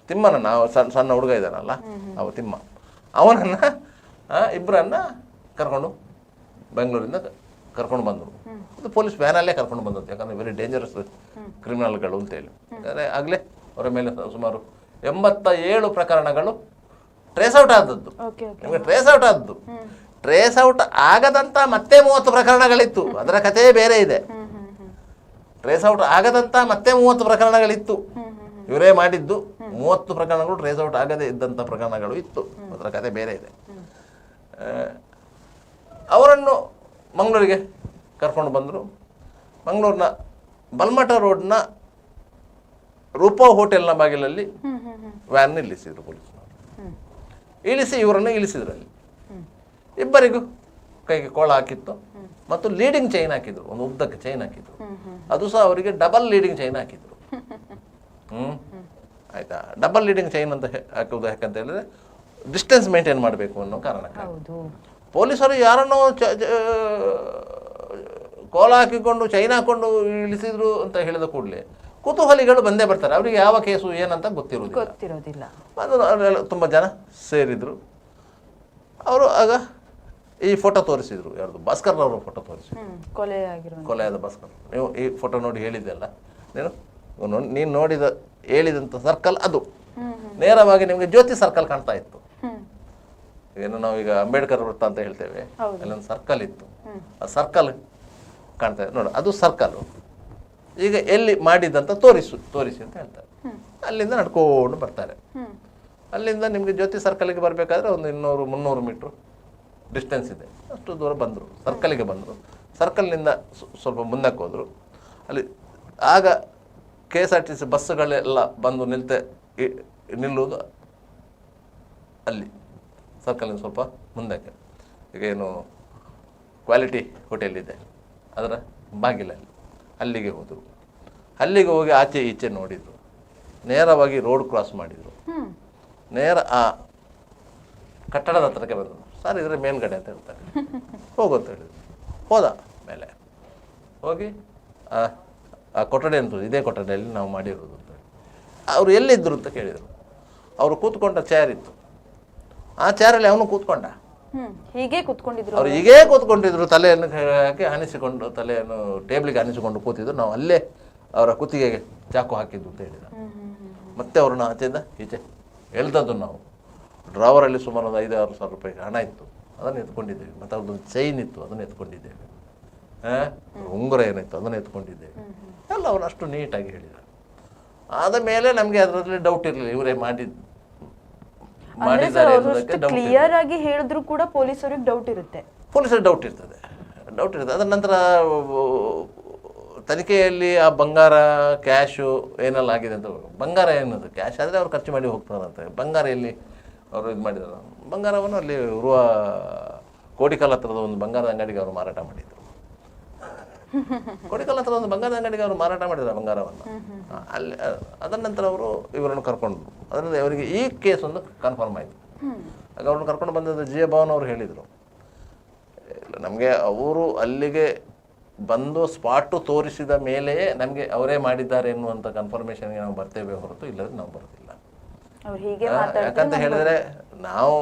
ತಿಮ್ಮನ ನಾವು ಸಣ್ಣ ಹುಡುಗ ಇದ್ದಾನಲ್ಲ ಅವ ತಿಮ್ಮ, ಅವನನ್ನ ಇಬ್ಬರನ್ನ ಕರ್ಕೊಂಡು ಬೆಂಗಳೂರಿಂದ ಕರ್ಕೊಂಡು ಬಂದರು. ಅದು ಪೊಲೀಸ್ ವ್ಯಾನಲ್ಲೇ ಕರ್ಕೊಂಡು ಬಂದದ್ದು, ಯಾಕಂದ್ರೆ ವೆರಿ ಡೇಂಜರಸ್ ಕ್ರಿಮಿನಲ್ಗಳು ಅಂತೇಳಿ. ಯಾಕಂದರೆ ಆಗಲೇ ಅವರ ಮೇಲೆ ಸುಮಾರು 87 ಪ್ರಕರಣಗಳು ಟ್ರೇಸ್ ಔಟ್ ಆದದ್ದು. ನಿಮಗೆ ಟ್ರೇಸ್ ಔಟ್ ಆದದ್ದು, ಟ್ರೇಸ್ ಔಟ್ ಆಗದಂತ ಮತ್ತೆ 30 ಪ್ರಕರಣಗಳಿತ್ತು. ಅದರ ಕಥೆ ಬೇರೆ ಇದೆ. ಟ್ರೇಸ್ ಔಟ್ ಆಗದಂತ ಮತ್ತೆ 30 ಪ್ರಕರಣಗಳಿತ್ತು. ಇವರೇ ಮಾಡಿದ್ದು 30 ಪ್ರಕರಣಗಳು ಟ್ರೇಸ್ ಔಟ್ ಆಗದೇ ಇದ್ದಂಥ ಪ್ರಕರಣಗಳು ಇತ್ತು. ಅದರ ಕಥೆ ಬೇರೆ ಇದೆ. ಅವರನ್ನು ಮಂಗಳೂರಿಗೆ ಕರ್ಕೊಂಡು ಬಂದರು. ಮಂಗಳೂರಿನ ಬಲ್ಮಠ ರೋಡ್ನ ರೂಪಾ ಹೋಟೆಲ್ನ ಬಾಗಿಲಲ್ಲಿ ವ್ಯಾನ್ ನಿಲ್ಲಿಸಿದ್ರು ಪೊಲೀಸ್ನವರು. ಇಳಿಸಿ ಇವರನ್ನು ಇಳಿಸಿದ್ರು. ಅಲ್ಲಿ ಇಬ್ಬರಿಗೂ ಕೈಗೆ ಕೋಳ ಹಾಕಿತ್ತು ಮತ್ತು ಲೀಡಿಂಗ್ ಚೈನ್ ಹಾಕಿದ್ರು, ಒಂದು ಉದ್ದಕ್ಕೆ ಚೈನ್ ಹಾಕಿದ್ರು. ಅದು ಸಹ ಅವರಿಗೆ ಡಬಲ್ ಲೀಡಿಂಗ್ ಚೈನ್ ಹಾಕಿದ್ರು. ಆಯ್ತಾ, ಡಬಲ್ ಲೀಡಿಂಗ್ ಚೈನ್ ಅಂತ ಹಾಕುವುದು ಯಾಕಂತ ಹೇಳಿದ್ರೆ ಡಿಸ್ಟೆನ್ಸ್ ಮೇಂಟೈನ್ ಮಾಡಬೇಕು ಅನ್ನೋ ಕಾರಣಕ್ಕೆ. ಪೊಲೀಸರು ಯಾರನ್ನೋ ಕೋಲ ಹಾಕಿಕೊಂಡು ಚೈನ್ ಹಾಕೊಂಡು ಇಳಿಸಿದ್ರು ಅಂತ ಹೇಳಿದ ಕೂಡಲೇ ಕುತೂಹಲಿಗಳು ಬಂದೇ ಬರ್ತಾರೆ. ಅವರಿಗೆ ಯಾವ ಕೇಸು ಏನಂತ ಗೊತ್ತಿರೋದಿಲ್ಲ. ಅದು ತುಂಬ ಜನ ಸೇರಿದ್ರು. ಅವರು ಆಗ ಈ ಫೋಟೋ ತೋರಿಸಿದ್ರು, ಯಾರ್ದು ಭಾಸ್ಕರ್ ಅವರ ಫೋಟೋ ತೋರಿಸಿದ್ರು, ಕೊಲೆಯಾದ ಭಾಸ್ಕರ್. ನೀವು ಈ ಫೋಟೋ ನೋಡಿ ಹೇಳಿದ್ದೆಲ್ಲ, ನೀನು ನೋಡಿದ ಹೇಳಿದಂಥ ಸರ್ಕಲ್ ಅದು ನೇರವಾಗಿ ನಿಮಗೆ ಜ್ಯೋತಿ ಸರ್ಕಲ್ ಕಾಣ್ತಾ ಇತ್ತು. ಏನು ನಾವೀಗ ಅಂಬೇಡ್ಕರ್ ವೃತ್ತ ಅಂತ ಹೇಳ್ತೇವೆ, ಅಲ್ಲೊಂದು ಸರ್ಕಲ್ ಇತ್ತು. ಆ ಸರ್ಕಲ್ ಕಾಣ್ತಾ ಇದೆ ನೋಡು, ಅದು ಸರ್ಕಲ್. ಈಗ ಎಲ್ಲಿ ಮಾಡಿದ್ದಂತ ತೋರಿಸಿ ಅಂತ ಹೇಳ್ತಾರೆ. ಅಲ್ಲಿಂದ ನಡ್ಕೊಂಡು ಬರ್ತಾರೆ. ಅಲ್ಲಿಂದ ನಿಮಗೆ ಜ್ಯೋತಿ ಸರ್ಕಲ್ಗೆ ಬರಬೇಕಾದ್ರೆ ಒಂದು 200-300 ಮೀಟ್ರ್ ಡಿಸ್ಟೆನ್ಸ್ ಇದೆ. ಅಷ್ಟು ದೂರ ಬಂದರು, ಸರ್ಕಲ್ಗೆ ಬಂದರು. ಸರ್ಕಲ್ನಿಂದ ಸ್ವಲ್ಪ ಮುಂದಕ್ಕೆ ಹೋದರು. ಅಲ್ಲಿ ಆಗ KSRTC ಬಸ್ಸುಗಳೆಲ್ಲ ಬಂದು ನಿಲ್ಲುವುದು ಅಲ್ಲಿ ಸರ್ಕಲಿಂದ ಸ್ವಲ್ಪ ಮುಂದಕ್ಕೆ. ಈಗ ಏನು ಕ್ವಾಲಿಟಿ ಹೋಟೆಲ್ ಇದೆ ಅದರ ಬಾಗಿಲಲ್ಲಿ, ಅಲ್ಲಿಗೆ ಹೋದರು. ಅಲ್ಲಿಗೆ ಹೋಗಿ ಆಚೆ ಈಚೆ ನೋಡಿದರು. ನೇರವಾಗಿ ರೋಡ್ ಕ್ರಾಸ್ ಮಾಡಿದರು. ನೇರ ಆ ಕಟ್ಟಡದ ಹತ್ರಕ್ಕೆ ಬಂದರು. ಸರ್ ಇದರ ಮೇಲ್ಗಡೆ ಅಂತ ಹೇಳ್ತಾರೆ, ಹೋಗು ಅಂತ ಹೇಳಿದ್ರು. ಹೋದ ಮೇಲೆ ಹೋಗಿ ಆ ಕೊಠಡಿ ಅಂತ, ಇದೇ ಕೊಠಡಿಯಲ್ಲಿ ನಾವು ಮಾಡಿರೋದು ಅಂತ ಹೇಳಿ. ಅವರು ಎಲ್ಲಿದ್ದರು ಅಂತ ಕೇಳಿದರು. ಅವರು ಕೂತ್ಕೊಂಡ ಚೇರ್ ಇತ್ತು. ಆ ಚೇರಲ್ಲಿ ಅವನು ಕೂತ್ಕೊಂಡ. ಅವ್ರು ಹೀಗೇ ಕೂತ್ಕೊಂಡಿದ್ರು. ತಲೆಯನ್ನು ಹಾಕಿ ಹನಿಸಿಕೊಂಡು, ತಲೆಯನ್ನು ಟೇಬಲಿಗೆ ಹನಿಸಿಕೊಂಡು ಕೂತಿದ್ರು. ನಾವು ಅಲ್ಲೇ ಅವರ ಕುತ್ತಿಗೆಗೆ ಚಾಕು ಹಾಕಿದ್ದು ಅಂತ ಹೇಳಿದ. ಮತ್ತೆ ಅವ್ರನ್ನ ಆಚೆಯಿಂದ ಈಚೆ ಎಳ್ದದ್ದು. ನಾವು ಡ್ರಾವರಲ್ಲಿ ಸುಮಾರು ಒಂದು 5-6 ಸಾವಿರ ರೂಪಾಯಿ ಹಣ ಇತ್ತು, ಅದನ್ನು ಎತ್ಕೊಂಡಿದ್ದೇವೆ. ಮತ್ತು ಅವ್ರದ್ದೊಂದು ಚೈನ್ ಇತ್ತು, ಅದನ್ನು ಎತ್ಕೊಂಡಿದ್ದೇವೆ. ಉಂಗುರ ಏನಿತ್ತು ಅದನ್ನು ಎತ್ಕೊಂಡಿದ್ದೇವೆ. ಎಲ್ಲ ಅವನು ಅಷ್ಟು ನೀಟಾಗಿ ಹೇಳಿದ. ಆದ ಮೇಲೆ ನಮಗೆ ಅದರಲ್ಲಿ ಡೌಟ್ ಇರಲಿಲ್ಲ, ಇವರೇ ಮಾಡಿದ್ದಾರೆ. ಕ್ಲಿಯರ್ ಆಗಿ ಹೇಳಿದ್ರು ಕೂಡ ಪೊಲೀಸರಿಗೆ ಡೌಟ್ ಇರುತ್ತೆ. ಪೊಲೀಸರಿಗೆ ಡೌಟ್ ಇರ್ತದೆ. ಅದರ ನಂತರ ತನಿಖೆಯಲ್ಲಿ ಆ ಬಂಗಾರ, ಕ್ಯಾಶು ಏನೆಲ್ಲ ಆಗಿದೆ ಅಂತ. ಬಂಗಾರ ಏನದು, ಕ್ಯಾಶ್ ಆದರೆ ಅವ್ರು ಖರ್ಚು ಮಾಡಿ ಹೋಗ್ತಾರಂತೆ. ಬಂಗಾರ ಎಲ್ಲಿ ಅವರು ಇದು ಮಾಡಿದ್ರು, ಬಂಗಾರವನ್ನು ಅಲ್ಲಿ ಕೋಡಿಕಲ್ ಹತ್ರದ ಒಂದು ಬಂಗಾರದ ಅಂಗಡಿಗೆ ಅವರು ಮಾರಾಟ ಮಾಡಿದರು. ಕೋಡಿಕಲ್ ಹತ್ರದ ಒಂದು ಬಂಗಾರದ ಅಂಗಡಿಗೆ ಅವರು ಮಾರಾಟ ಮಾಡಿದ್ರು ಬಂಗಾರವನ್ನು. ಅಲ್ಲಿ ಅದರ ನಂತರ ಅವರು ಇವರನ್ನು ಕರ್ಕೊಂಡ್ರು. ಅದರಿಂದ ಅವರಿಗೆ ಈ ಕೇಸ್ ಒಂದು ಕನ್ಫರ್ಮ್ ಆಯಿತು. ಆಗ ಅವ್ರನ್ನ ಕರ್ಕೊಂಡು ಬಂದದ್ದು ಜಿಯಭವನ್ ಅವರು ಹೇಳಿದರು, ನಮಗೆ ಅವರು ಅಲ್ಲಿಗೆ ಬಂದು ಸ್ಪಾಟು ತೋರಿಸಿದ ಮೇಲೆಯೇ ನಮಗೆ ಅವರೇ ಮಾಡಿದ್ದಾರೆ ಎನ್ನುವಂಥ ಕನ್ಫರ್ಮೇಷನ್ಗೆ ನಾವು ಬರ್ತೇವೆ ಹೊರತು ಇಲ್ಲದ್ರೆ ನಾವು ಬರ್ತಿಲ್ಲ. ಯಾಕಂತ ಹೇಳಿದರೆ ನಾವು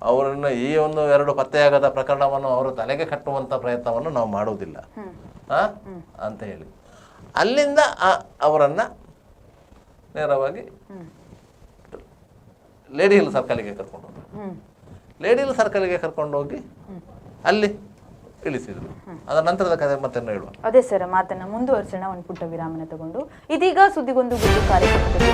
ಅವರನ್ನು ಈ ಒಂದು 2 ಪತ್ತೆಯಾಗದ ಪ್ರಕರಣವನ್ನು ಅವರ ತಲೆಗೆ ಕಟ್ಟುವಂಥ ಪ್ರಯತ್ನವನ್ನು ನಾವು ಮಾಡುವುದಿಲ್ಲ ಅಂತ ಹೇಳಿ ಅಲ್ಲಿಂದ ಅವರನ್ನು ನೇರವಾಗಿ ಲೇಡಿ ಹಿಲ್ ಸರ್ಕಲ್ಗೆ ಕರ್ಕೊಂಡು ಹೋಗಿ ಲೇಡಿ ಹಿಲ್ ಸರ್ಕಲ್ಗೆ ಕರ್ಕೊಂಡೋಗಿ ಅಲ್ಲಿ ಇಳಿಸಿದ್ರು. ಅದರ ನಂತರದ ಕಥೆ ಮತ್ತೆ ಹೇಳುವ. ಅದೇ ಸರ್, ಮಾತನ್ನ ಮುಂದುವರಿಸೋಣ. ಒಂದು ಪುಟ್ಟ ವಿರಾಮನ ತಗೊಂಡು ಇದೀಗ ಸುದ್ದಿಗೊಂದು ಗುದ್ದು ಕಾರ್ಯಕ್ರಮದಲ್ಲಿ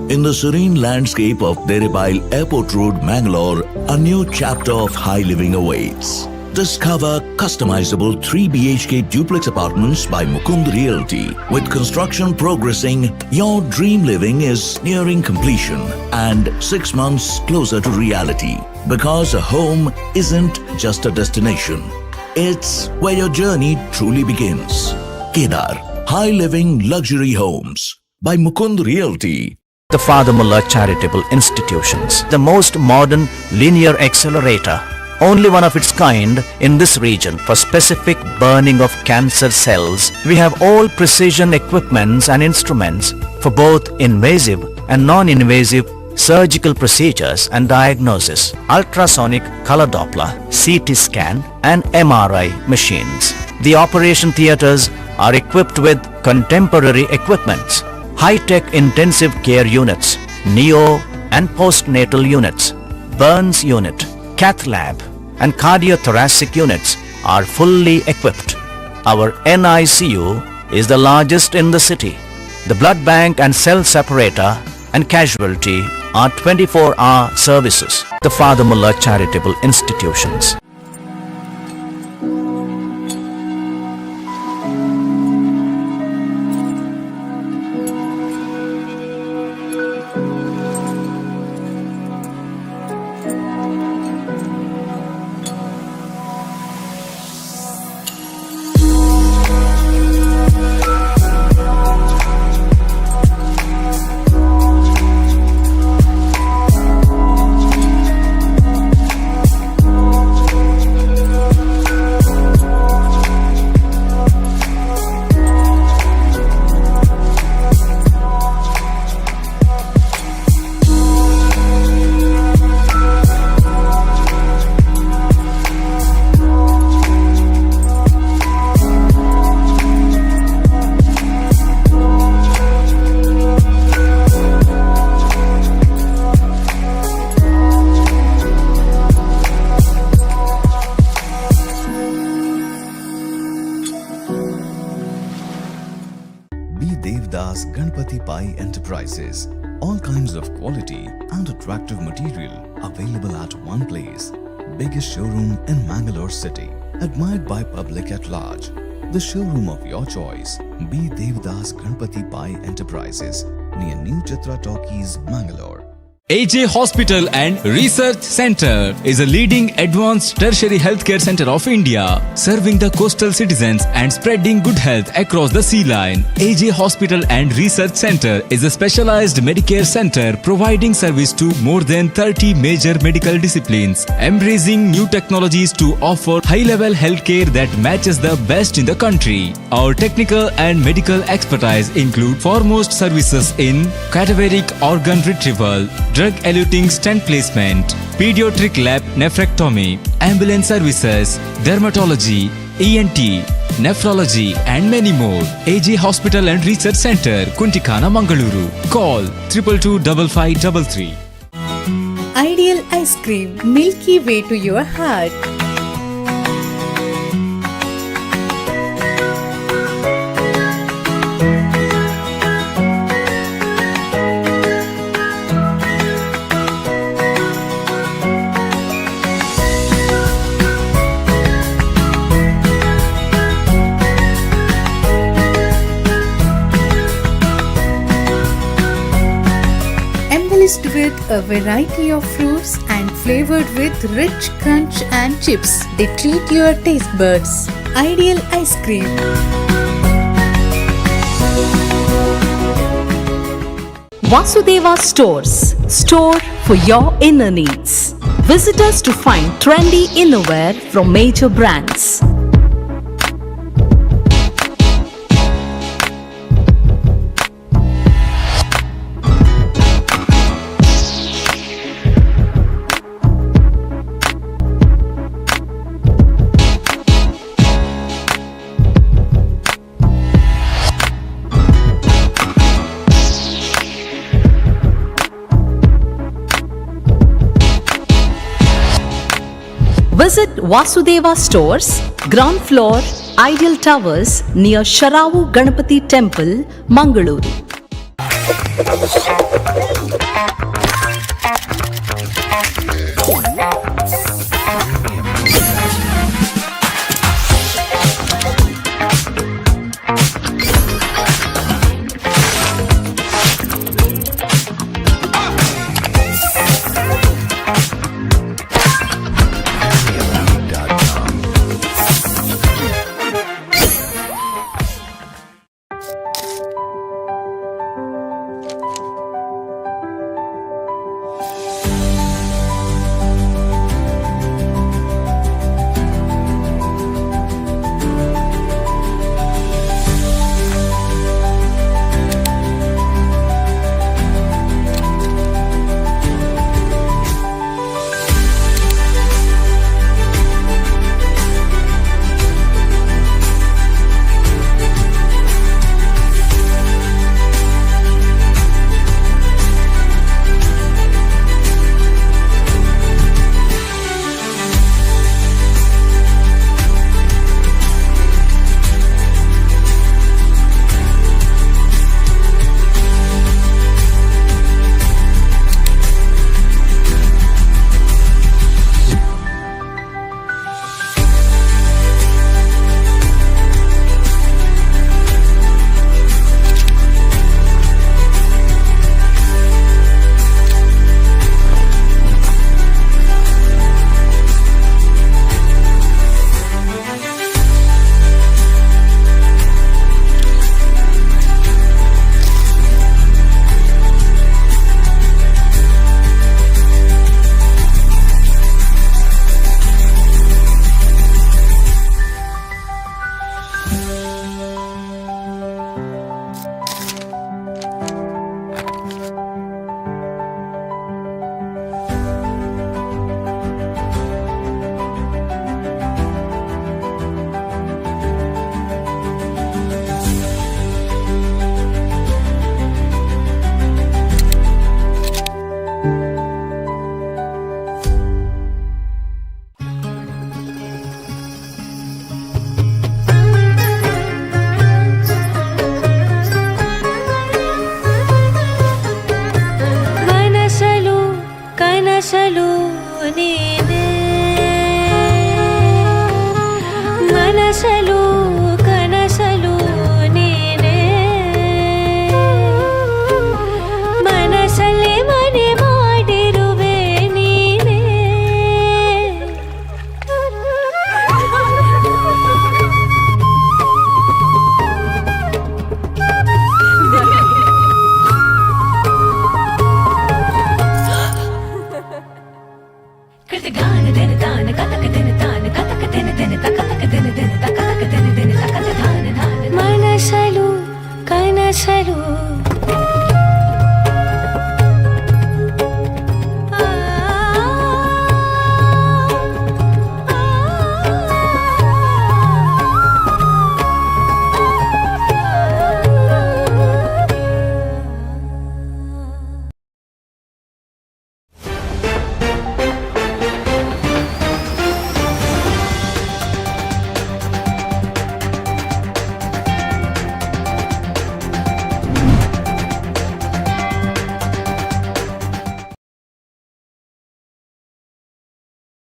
In the serene landscape of Deribail Airport Road, Mangalore, a new chapter of high living awaits. Discover customizable 3 BHK duplex apartments by Mukund Realty. With construction progressing, your dream living is nearing completion and 6 months closer to reality. Because a home isn't just a destination, it's where your journey truly begins. Kedar, High Living Luxury Homes by Mukund Realty. The Father Mullah Charitable Institutions, the most modern linear accelerator, only one of its kind in this region for specific burning of cancer cells. We have all precision equipments and instruments for both invasive and non-invasive surgical procedures and diagnosis, ultrasonic color Doppler, CT scan and MRI machines. The operation theaters are equipped with contemporary equipments, high-tech intensive care units, neo and postnatal units, burns unit, cath lab and cardiothoracic units are fully equipped. Our NICU is the largest in the city. The blood bank and cell separator and casualty are 24-hour services. The Father Mullah Charitable Institutions. Devdas Ganpati Pai Enterprises. All kinds of quality and attractive material available at one place. Biggest showroom in Mangalore city. Admired by public at large. The showroom of your choice. B. Devdas Ganpati Pai Enterprises near New Chitra Talkies, Mangalore. AJ Hospital and Research Center is a leading advanced tertiary healthcare center of India, serving the coastal citizens and spreading good health across the sea line. AJ Hospital and Research Center is a specialized Medicare center providing service to more than 30 major medical disciplines, embracing new technologies to offer high-level healthcare that matches the best in the country. Our technical and medical expertise include foremost services in cadaveric organ retrieval, drug-eluting stent placement, pediatric lab nephrectomy, ambulance services, dermatology, ENT, nephrology and many more. AJ Hospital and Research Center, Kuntikana, Mangaluru. Call 222-5533. Ideal Ice Cream, milky way to your heart. With a variety of fruits and flavored with rich crunch and chips, they treat your taste buds. Ideal Ice Cream. Vasudeva Stores, store for your inner needs. Visit us to find trendy innerwear from major brands. Visit Vasudeva Stores, ground floor, Ideal Towers near Sharavu Ganapati Temple, Mangaluru.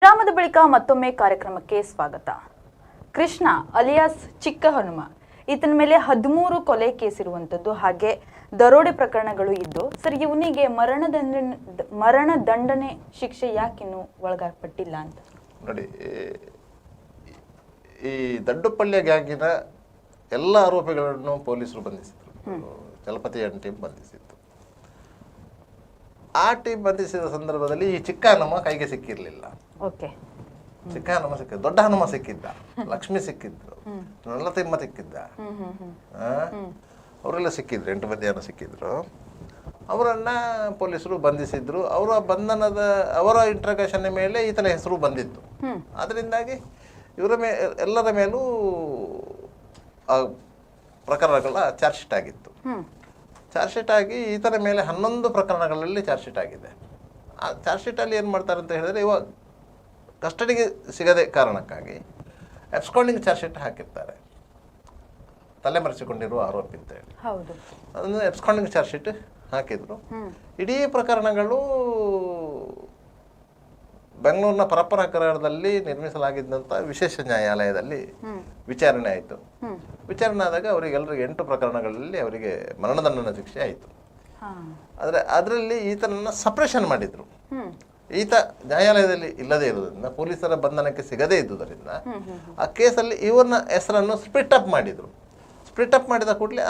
ವಿರಾಮದ ಬಳಿಕ ಮತ್ತೊಮ್ಮೆ ಕಾರ್ಯಕ್ರಮಕ್ಕೆ ಸ್ವಾಗತ. ಕೃಷ್ಣ ಅಲಿಯಾಸ್ ಚಿಕ್ಕ ಹನುಮ, ಈತನ ಮೇಲೆ 13 ಕೊಲೆ ಕೇಸ್ ಇರುವಂತದ್ದು, ಹಾಗೆ ದರೋಡೆ ಪ್ರಕರಣಗಳು ಇದ್ದು, ಸರ್ ಇವನಿಗೆ ಮರಣ ದಂಡನೆ ಶಿಕ್ಷೆ ಯಾಕಿನ್ನು ಒಳಗಾಗ್ಪಟ್ಟಿಲ್ಲ ಅಂತ ನೋಡಿ. ಈ ದಡ್ಡುಪಳ್ಯ ಗ್ಯಾಂಗಿನ ಎಲ್ಲ ಆರೋಪಿಗಳನ್ನು ಪೊಲೀಸರು ಬಂಧಿಸಿದ್ರು. ಚಲಪತಿ ಟೀಮ್ ಬಂಧಿಸಿತ್ತು. ಆ ಟೀಮ್ ಬಂಧಿಸಿದ ಸಂದರ್ಭದಲ್ಲಿ ಈ ಚಿಕ್ಕ ಹನುಮ ಕೈಗೆ ಸಿಕ್ಕಿರ್ಲಿಲ್ಲ. ಚಿಕ್ಕ ಹನುಮ ಸಿಕ್ಕಿದ್ದ, ದೊಡ್ಡ ಹನುಮ ಸಿಕ್ಕಿದ್ದ, ಲಕ್ಷ್ಮಿ ಸಿಕ್ಕಿದ್ರು, ನಲ್ಲತಿಮ್ಮ ಸಿಕ್ಕಿದ್ದ, ಅವರೆಲ್ಲ ಸಿಕ್ಕಿದ್ರು, 8 ಮಂದಿ ಜನ ಸಿಕ್ಕಿದ್ರು. ಅವರನ್ನ ಪೊಲೀಸರು ಬಂಧಿಸಿದ್ರು. ಅವರ ಇಂಟ್ರಗೇಷನ್ ಮೇಲೆ ಈತನ ಹೆಸರು ಬಂದಿತ್ತು. ಅದರಿಂದಾಗಿ ಇವರ ಎಲ್ಲರ ಮೇಲೂ ಪ್ರಕರಣಗಳ ಚಾರ್ಜ್ ಶೀಟ್ ಆಗಿತ್ತು. ಚಾರ್ಜ್ ಶೀಟ್ ಆಗಿ ಈತನ ಮೇಲೆ 11 ಪ್ರಕರಣಗಳಲ್ಲಿ ಚಾರ್ಜ್ ಶೀಟ್ ಆಗಿದೆ. ಆ ಚಾರ್ಜ್ ಶೀಟಲ್ಲಿ ಏನು ಮಾಡ್ತಾರೆ ಅಂತ ಹೇಳಿದ್ರೆ, ಇವಾಗ ಕಸ್ಟಡಿಗೆ ಸಿಗದೆ ಕಾರಣಕ್ಕಾಗಿ ಅಬ್ಸ್ಕಾಂಡಿಂಗ್ ಚಾರ್ಜ್ ಶೀಟ್ ಹಾಕಿರ್ತಾರೆ. ತಲೆಮರೆಸಿಕೊಂಡಿರುವ ಆರೋಪಿ ಅಂತ ಹೇಳಿ ಹೌದು. ಅದನ್ನು ಎಬ್ಸ್ಕಾಂಡಿಂಗ್ ಚಾರ್ಜ್ ಶೀಟ್ ಹಾಕಿದ್ರು. ಇಡೀ ಪ್ರಕರಣಗಳು ಬೆಂಗಳೂರಿನ ಪರಪ್ಪನಗರದಲ್ಲಿ ನಿರ್ಮಿಸಲಾಗಿದ್ದಂಥ ವಿಶೇಷ ನ್ಯಾಯಾಲಯದಲ್ಲಿ ವಿಚಾರಣೆ ಆಯಿತು. ವಿಚಾರಣೆ ಆದಾಗ ಅವರಿಗೆಲ್ಲರಿಗೆ 8 ಪ್ರಕರಣಗಳಲ್ಲಿ ಅವರಿಗೆ ಮರಣದಂಡನೆ ಶಿಕ್ಷೆ ಆಯಿತು. ಆದರೆ ಅದರಲ್ಲಿ ಈತನನ್ನು ಸಪ್ರೆಷನ್ ಮಾಡಿದರು. ಈತ ನ್ಯಾಯಾಲಯದಲ್ಲಿ ಇಲ್ಲದೇ ಇರುವುದರಿಂದ, ಪೊಲೀಸರ ಬಂಧನಕ್ಕೆ ಸಿಗದೇ ಇದ್ದುದರಿಂದ ಆ ಕೇಸಲ್ಲಿ ಇವ್ರನ್ನ ಹೆಸರನ್ನು ಸ್ಪ್ಲಿಟ್ ಅಪ್ ಮಾಡಿದರು. ಸ್ಪ್ಲಿಟ್ ಅಪ್ ಮಾಡಿದ ಕೂಡಲೇ